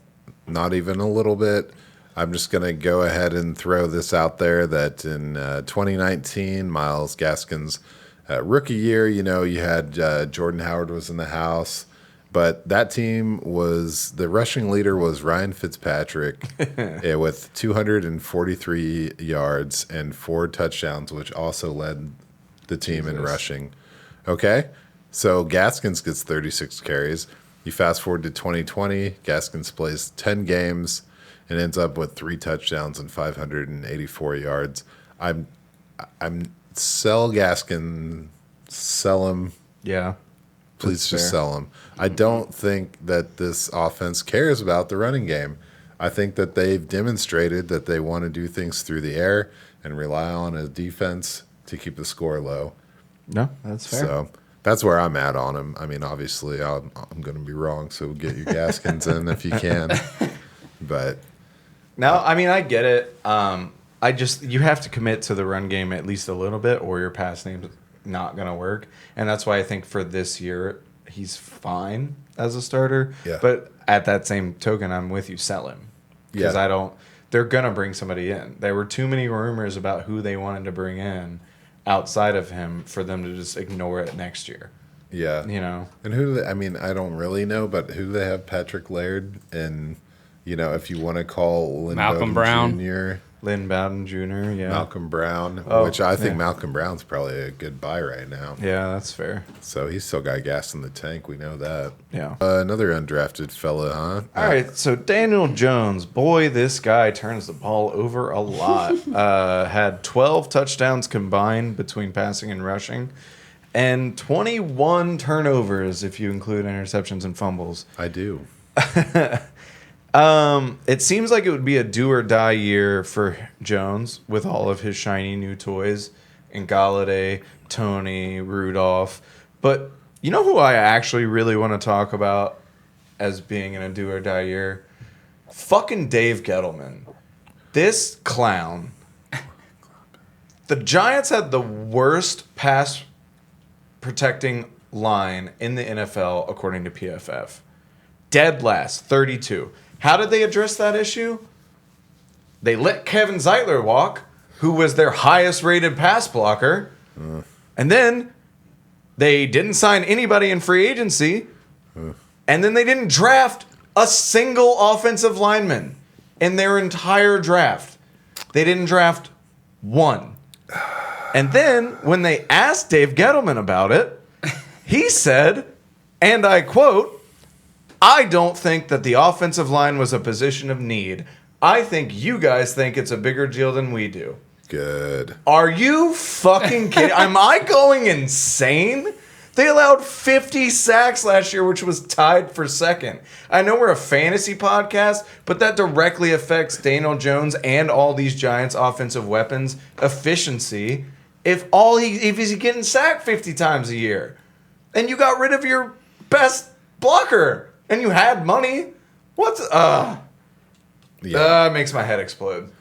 not even a little bit. I'm just going to go ahead and throw this out there that in 2019, Miles Gaskins' rookie year, you had Jordan Howard was in the house, but that team the rushing leader was Ryan Fitzpatrick with 243 yards and 4 touchdowns, which also led the team in rushing. Okay? So Gaskins gets 36 carries. You fast forward to 2020, Gaskins plays 10 games and ends up with 3 touchdowns and 584 yards. I'm sell Gaskin, sell him. Yeah. Please just sell him. I don't think that this offense cares about the running game. I think that they've demonstrated that they want to do things through the air and rely on a defense to keep the score low. No, that's fair. So that's where I'm at on him. I mean, obviously, I'm going to be wrong, so get your Gaskins in if you can. But no, I mean, I get it. You have to commit to the run game at least a little bit, or your pass name's not going to work. And that's why I think for this year, he's fine as a starter. Yeah. But at that same token, I'm with you. Sell him. Because they're going to bring somebody in. There were too many rumors about who they wanted to bring in outside of him for them to just ignore it next year. Yeah. And who do they, I mean, I don't really know, but who do they have? Patrick Laird and, if you want to call Lynn Malcolm Brown Jr. Lynn Bowden Jr., yeah. Malcolm Brown, which I think Malcolm Brown's probably a good buy right now. Yeah, that's fair. So he's still got gas in the tank. We know that. Yeah. Another undrafted fella, huh? All right, so Daniel Jones. Boy, this guy turns the ball over a lot. Had 12 touchdowns combined between passing and rushing, and 21 turnovers if you include interceptions and fumbles. I do. It seems like it would be a do or die year for Jones with all of his shiny new toys and Galladay, Tony, Rudolph. But you know who I actually really want to talk about as being in a do or die year? Fucking Dave Gettleman. This clown. The Giants had the worst pass protecting line in the NFL according to PFF. Dead last, 32. How did they address that issue? They let Kevin Zeitler walk, who was their highest rated pass blocker. And then they didn't sign anybody in free agency. And then they didn't draft a single offensive lineman in their entire draft. They didn't draft one. And then when they asked Dave Gettleman about it, he said, and I quote, "I don't think that the offensive line was a position of need. I think you guys think it's a bigger deal than we do." Good. Are you fucking kidding? Am I going insane? They allowed 50 sacks last year, which was tied for second. I know we're a fantasy podcast, but that directly affects Daniel Jones and all these Giants' offensive weapons efficiency. If he's getting sacked 50 times a year, and you got rid of your best blocker, and you had money, it makes my head explode.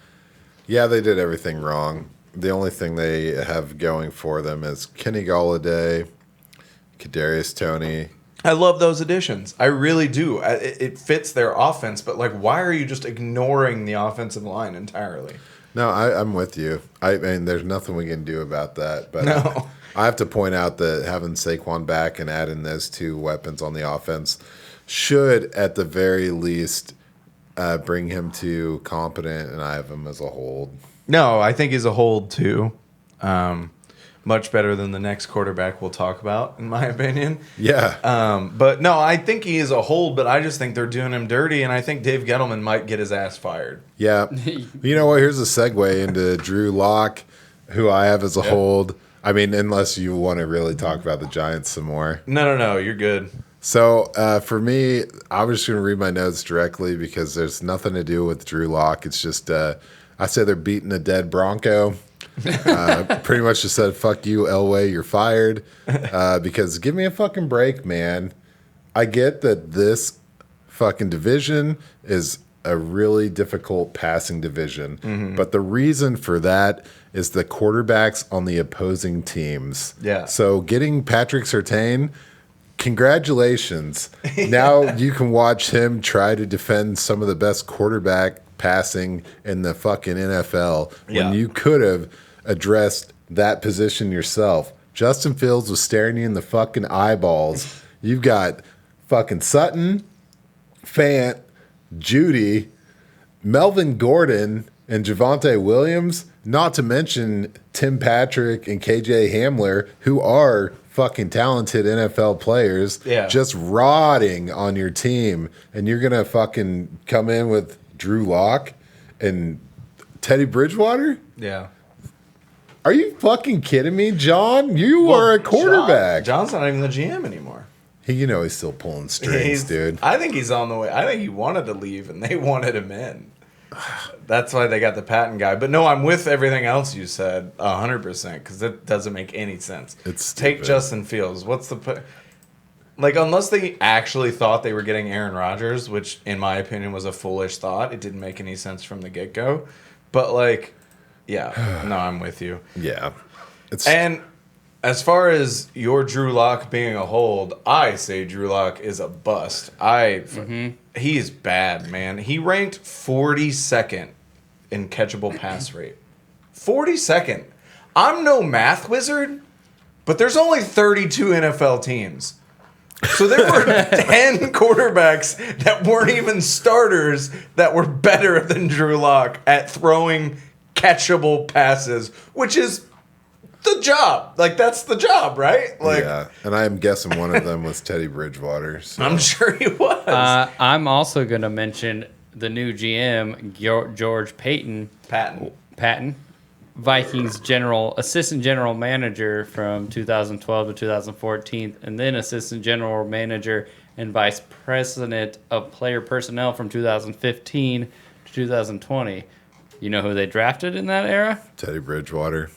Yeah, they did everything wrong. The only thing they have going for them is Kenny Golladay, Kadarius Toney. I love those additions. I really do. It fits their offense, but why are you just ignoring the offensive line entirely? No, I'm with you. I mean, there's nothing we can do about that. But No. I have to point out that having Saquon back and adding those two weapons on the offense should, at the very least, bring him to competent, and I have him as a hold. No, I think he's a hold too. Much better than the next quarterback we'll talk about, in my opinion. Yeah. But no, I think he is a hold, but I just think they're doing him dirty, and I think Dave Gettleman might get his ass fired. Yeah. You know what? Here's a segue into Drew Lock, who I have as a hold. I mean, unless you want to really talk about the Giants some more. No, you're good. So for me, I was just going to read my notes directly because there's nothing to do with Drew Lock. It's just I say they're beating a dead Bronco. Pretty much just said, "Fuck you, Elway, you're fired." Because give me a fucking break, man. I get that this fucking division is a really difficult passing division, but the reason for that is the quarterbacks on the opposing teams. Yeah. So getting Patrick Surtain, congratulations. Now you can watch him try to defend some of the best quarterback passing in the fucking NFL when you could have addressed that position yourself. Justin Fields was staring you in the fucking eyeballs. You've got fucking Sutton, Fant, Judy, Melvin Gordon, and Javonte Williams, not to mention Tim Patrick and KJ Hamler, who are fucking talented NFL players, just rotting on your team. And you're going to fucking come in with Drew Lock and Teddy Bridgewater? Yeah. Are you fucking kidding me, John? You are a quarterback. John's not even the GM anymore. He's still pulling strings, dude. I think he's on the way. I think he wanted to leave, and they wanted him in. That's why they got the Patton guy. But no, I'm with everything else you said 100% because it doesn't make any sense. Take Justin Fields. What's the unless they actually thought they were getting Aaron Rodgers, which in my opinion was a foolish thought. It didn't make any sense from the get-go. But no, I'm with you. Yeah. And as far as your Drew Lock being a hold, I say Drew Lock is a bust. He is bad, man. He ranked 42nd in catchable pass rate. 42nd. I'm no math wizard, but there's only 32 NFL teams. So there were 10 quarterbacks that weren't even starters that were better than Drew Lock at throwing catchable passes, which is the job. That's the job, right? Yeah, and I'm guessing one of them was Teddy Bridgewater. So. I'm sure he was. I'm also going to mention the new GM, George Patton, Vikings assistant general manager from 2012 to 2014, and then assistant general manager and Vice President of Player Personnel from 2015 to 2020. You know who they drafted in that era? Teddy Bridgewater.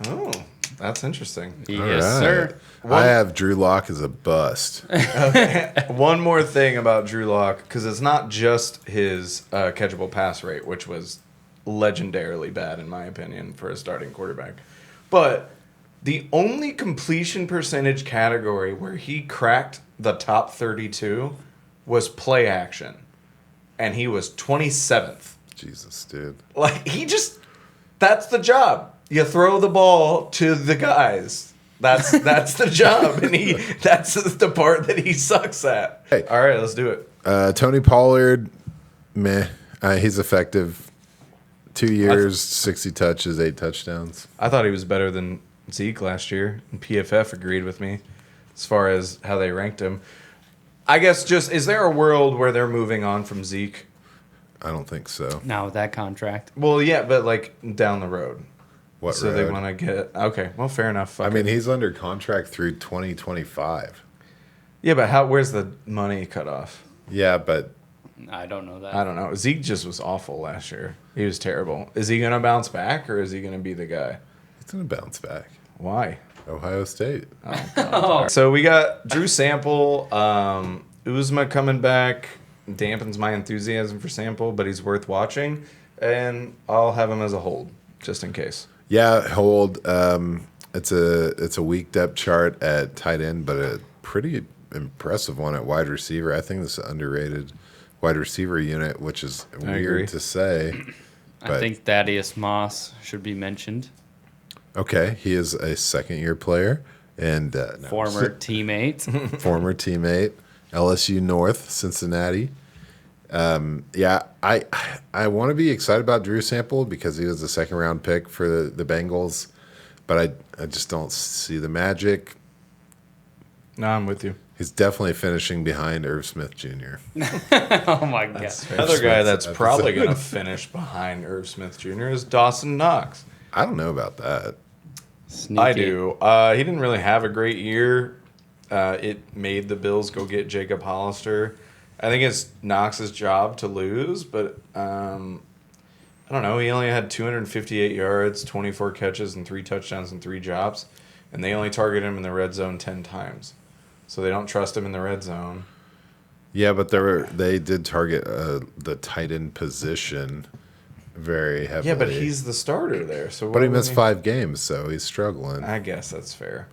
Oh, that's interesting. Yes, All sir. right. I have Drew Lock as a bust. One more thing about Drew Lock, because it's not just his catchable pass rate, which was legendarily bad in my opinion for a starting quarterback, but the only completion percentage category where he cracked the top 32 was play action, and he was 27th. Jesus, dude. Like, that's the job. You throw the ball to the guys. That's the job, and that's the part that he sucks at. Hey. All right, let's do it. Tony Pollard, meh. He's effective. 2 years, 60 touches, 8 touchdowns. I thought he was better than Zeke last year, and PFF agreed with me as far as how they ranked him. I guess is there a world where they're moving on from Zeke? I don't think so. Not with that contract. Well, yeah, but like down the road. What So road? they want to get... Okay, well, fair enough. Fuck it. he's under contract through 2025. Yeah, but where's the money cut off? Yeah, but I don't know that. I don't know. Zeke just was awful last year. He was terrible. Is he going to bounce back, or is he going to be the guy? he's going to bounce back. Why? Ohio State. Oh. So we got Drew Sample, Uzma coming back. Dampens my enthusiasm for Sample, but he's worth watching, and I'll have him as a hold just in case. Yeah, hold. It's a weak depth chart at tight end, but a pretty impressive one at wide receiver. I think this is an underrated wide receiver unit, which is agree. weird to say. I think Thaddeus Moss should be mentioned. Okay, he is a second-year player and Former teammate. former teammate, LSU North, Cincinnati. Yeah, I want to be excited about Drew Sample because he was a second-round pick for the Bengals, but I just don't see the magic. No, I'm with you. He's definitely finishing behind Irv Smith Jr. Oh, my God. Another guy that's probably going to finish behind Irv Smith Jr. is Dawson Knox. I don't know about that. Sneaky. I do. He didn't really have a great year. It made the Bills go get Jacob Hollister. I think it's Knox's job to lose, but I don't know. He only had 258 yards, 24 catches, and 3 touchdowns and 3 drops, and they only target him in the red zone 10 times. So they don't trust him in the red zone. Yeah, but they did target the tight end position very heavily. Yeah, but he's the starter there. So But he missed 5 games, so he's struggling. I guess that's fair.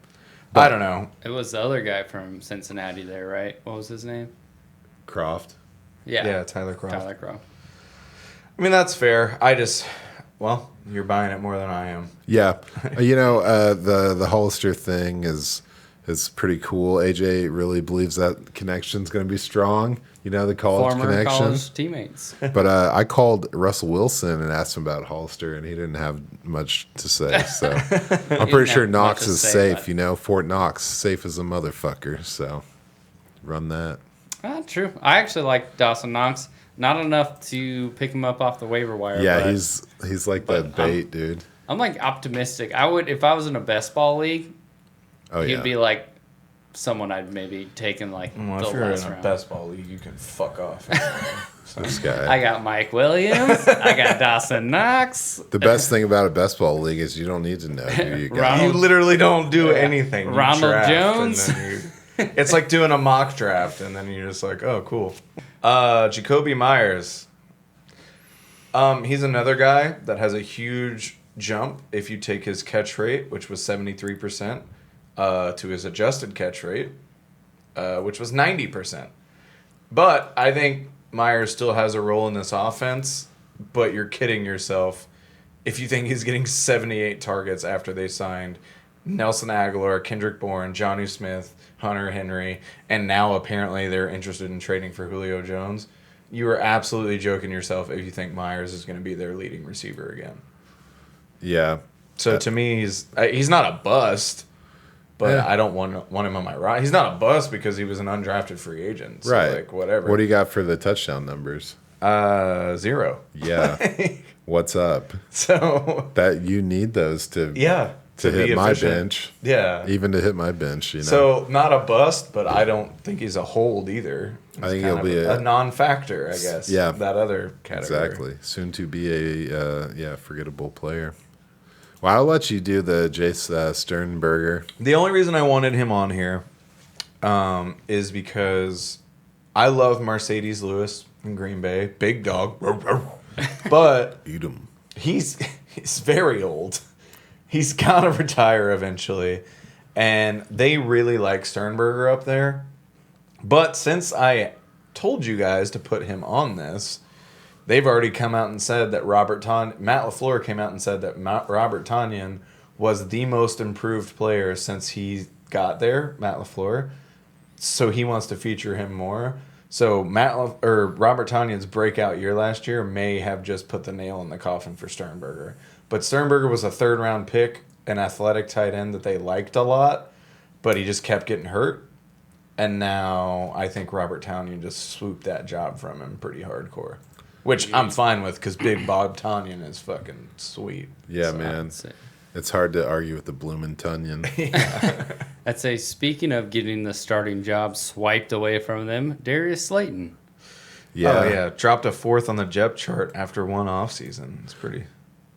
I don't know. It was the other guy from Cincinnati there, right? What was his name? Croft. Yeah. Tyler Croft. Tyler Croft. I mean, that's fair. Well, you're buying it more than I am. Yeah, the Hollister thing is pretty cool. AJ really believes that connection's going to be strong. The college Former connection. college teammates. But I called Russell Wilson and asked him about Hollister, and he didn't have much to say. So I'm pretty sure have Knox much to is say safe. Fort Knox, safe as a motherfucker. So run that. True. I actually like Dawson Knox. Not enough to pick him up off the waiver wire. Yeah, but he's like that bait, dude. I'm like optimistic. I would, if I was in a best ball league, Oh he'd yeah. be like someone I'd maybe taken like Well, the if you're last in a round. best ball league, you can fuck off. This guy. I got Mike Williams. I got Dawson Knox. The best thing about a best ball league is you don't need to know who you got. Ronald- You literally don't do anything. You Ronald draft, Jones. and then it's like doing a mock draft, and then you're just like, oh, cool. Jakobi Meyers. He's another guy that has a huge jump if you take his catch rate, which was 73%, to his adjusted catch rate, which was 90%. But I think Myers still has a role in this offense, but you're kidding yourself if you think he's getting 78 targets after they signed Nelson Aguilar, Kendrick Bourne, Jonnu Smith, Hunter Henry, and now apparently they're interested in trading for Julio Jones. You are absolutely joking yourself if you think Myers is going to be their leading receiver again. Yeah. So to me, he's not a bust, but Yeah. I don't want him on my roster. He's not a bust because he was an undrafted free agent. So Right. like, whatever. What do you got for the touchdown numbers? 0. Yeah. What's up? So That you need those to yeah. to hit be my efficient. bench. Yeah. Even to hit my bench, you know. So not a bust, but I don't think he's a hold either. I think kind he'll be a non-factor, I guess. Yeah. That other category. Exactly. Soon to be a forgettable player. Well, I'll let you do the Jace Sternberger. The only reason I wanted him on here is because I love Mercedes Lewis in Green Bay. Big dog. But Eat him. he's very old. He's got to retire eventually. And they really like Sternberger up there. But since I told you guys to put him on this, they've already come out and said that Matt LaFleur came out and said that Robert Tonyan was the most improved player since he got there, Matt LaFleur. So he wants to feature him more. So Robert Tonyan's breakout year last year may have just put the nail in the coffin for Sternberger. But Sternberger was a third-round pick, an athletic tight end that they liked a lot, but he just kept getting hurt. And now I think Robert Tonyan just swooped that job from him pretty hardcore. Which I'm fine with because Big Bob Tonyan is fucking sweet. Yeah, man. It's hard to argue with the bloomin' Tonyan. I'd say, speaking of getting the starting job swiped away from them, Darius Slayton. Yeah. Oh, yeah. Dropped a fourth on the depth chart after one offseason. It's pretty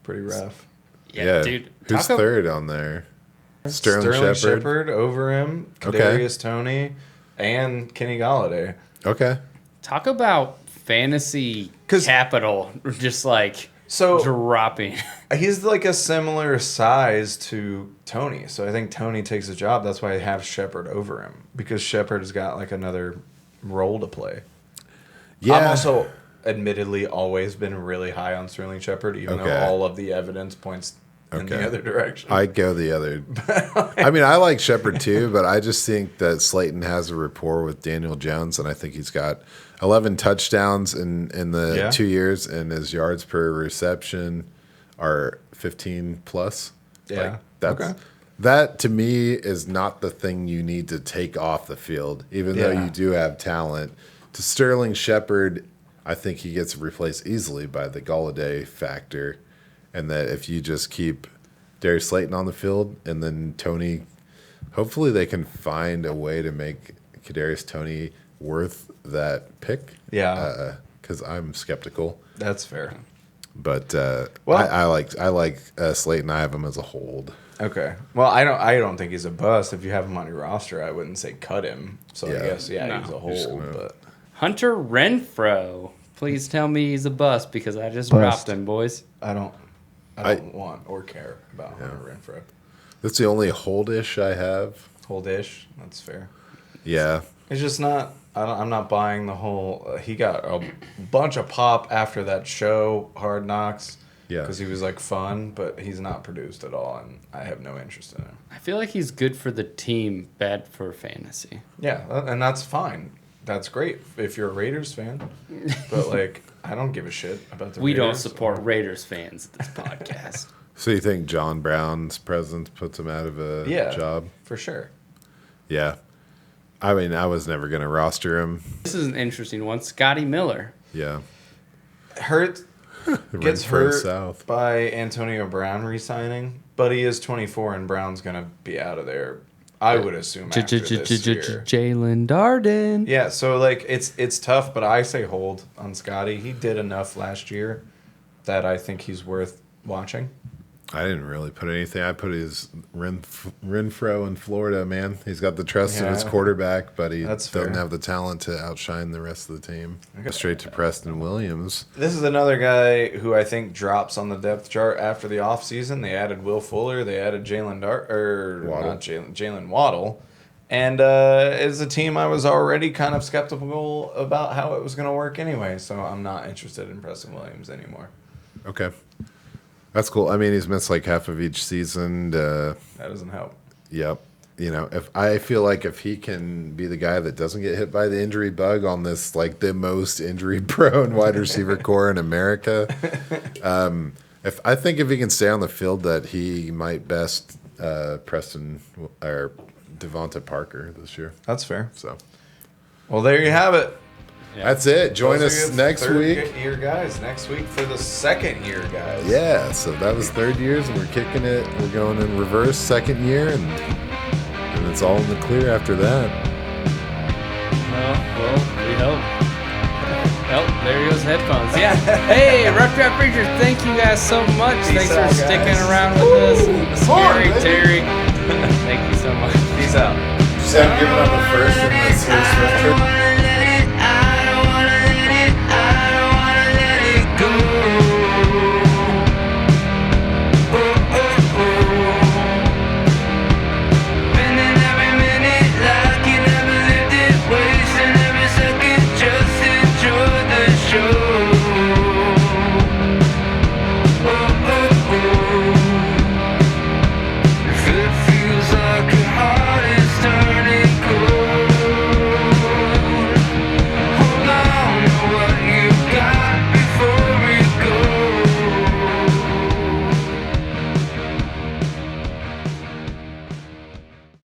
rough. Yeah. Dude. Who's third on there? Sterling Shepard over him, Kadarius Toney, and Kenny Galladay. Okay. Talk about fantasy capital just like dropping. He's like a similar size to Toney, so I think Toney takes the job. That's why I have Shepard over him, because Shepard has got like another role to play. Yeah. I'm also admittedly always been really high on Sterling Shepard, even though all of the evidence points in the other direction. I'd go the other. I mean, I like Shepard too, but I just think that Slayton has a rapport with Daniel Jones, and I think he's got 11 touchdowns in the 2 years, and his yards per reception are 15 plus. Yeah. That to me is not the thing you need to take off the field, even though you do have talent. To Sterling Shepard, I think he gets replaced easily by the Galladay factor. And that if you just keep Darius Slayton on the field and then Toney, hopefully they can find a way to make Kadarius Toney worth that pick. Yeah. Because I'm skeptical. That's fair. But I like Slayton. I have him as a hold. Okay. Well, I don't think he's a bust. If you have him on your roster, I wouldn't say cut him. So I guess he's a hold. But Hunter Renfrow. Please tell me he's a bust because I just dropped him, boys. I don't want or care about Hunter Renfrow. That's the only hold-ish I have. Hold-ish? That's fair. Yeah. It's just not... I'm not buying the whole... he got a bunch of pop after that show, Hard Knocks. Yeah. Because he was, like, fun, but he's not produced at all, and I have no interest in him. I feel like he's good for the team, bad for fantasy. Yeah, and that's fine. That's great if you're a Raiders fan. But, like, I don't give a shit about the Raiders. We don't support Raiders fans at this podcast. So you think John Brown's presence puts him out of a job? For sure. Yeah. I mean, I was never going to roster him. This is an interesting one. Scotty Miller. Yeah. Gets hurt by Antonio Brown re-signing, but he is 24 and Brown's going to be out of there, I would assume, after this year. Jalen Darden. Yeah, so, like, it's tough, but I say hold on Scotty. He did enough last year that I think he's worth watching. I didn't really put anything. I put his Renfrow in Florida, man. He's got the trust of his quarterback, but he doesn't have the talent to outshine the rest of the team. Straight to Preston Williams. This is another guy who I think drops on the depth chart after the offseason. They added Will Fuller. They added Jalen Waddle. And it's a team I was already kind of skeptical about how it was going to work anyway, so I'm not interested in Preston Williams anymore. Okay. That's cool. I mean, he's missed like half of each season. That doesn't help. Yep. You know, I feel like if he can be the guy that doesn't get hit by the injury bug on this, like the most injury prone wide receiver core in America, if he can stay on the field, that he might best Preston or Devonta Parker this year. That's fair. So, well, there you have it. That's it. Join us next week. Third-year guys. Next week for the second-year guys. Yeah, so that was third years, and we're kicking it. We're going in reverse second year, and it's all in the clear after that. Well, we hope. Oh, there goes headphones. Yeah. Hey, Rough Draft Preachers, thank you guys so much. Peace Thanks out, for guys. sticking around with us. Scary Terry. Thank you so much. Peace out. Just haven't given up the first in this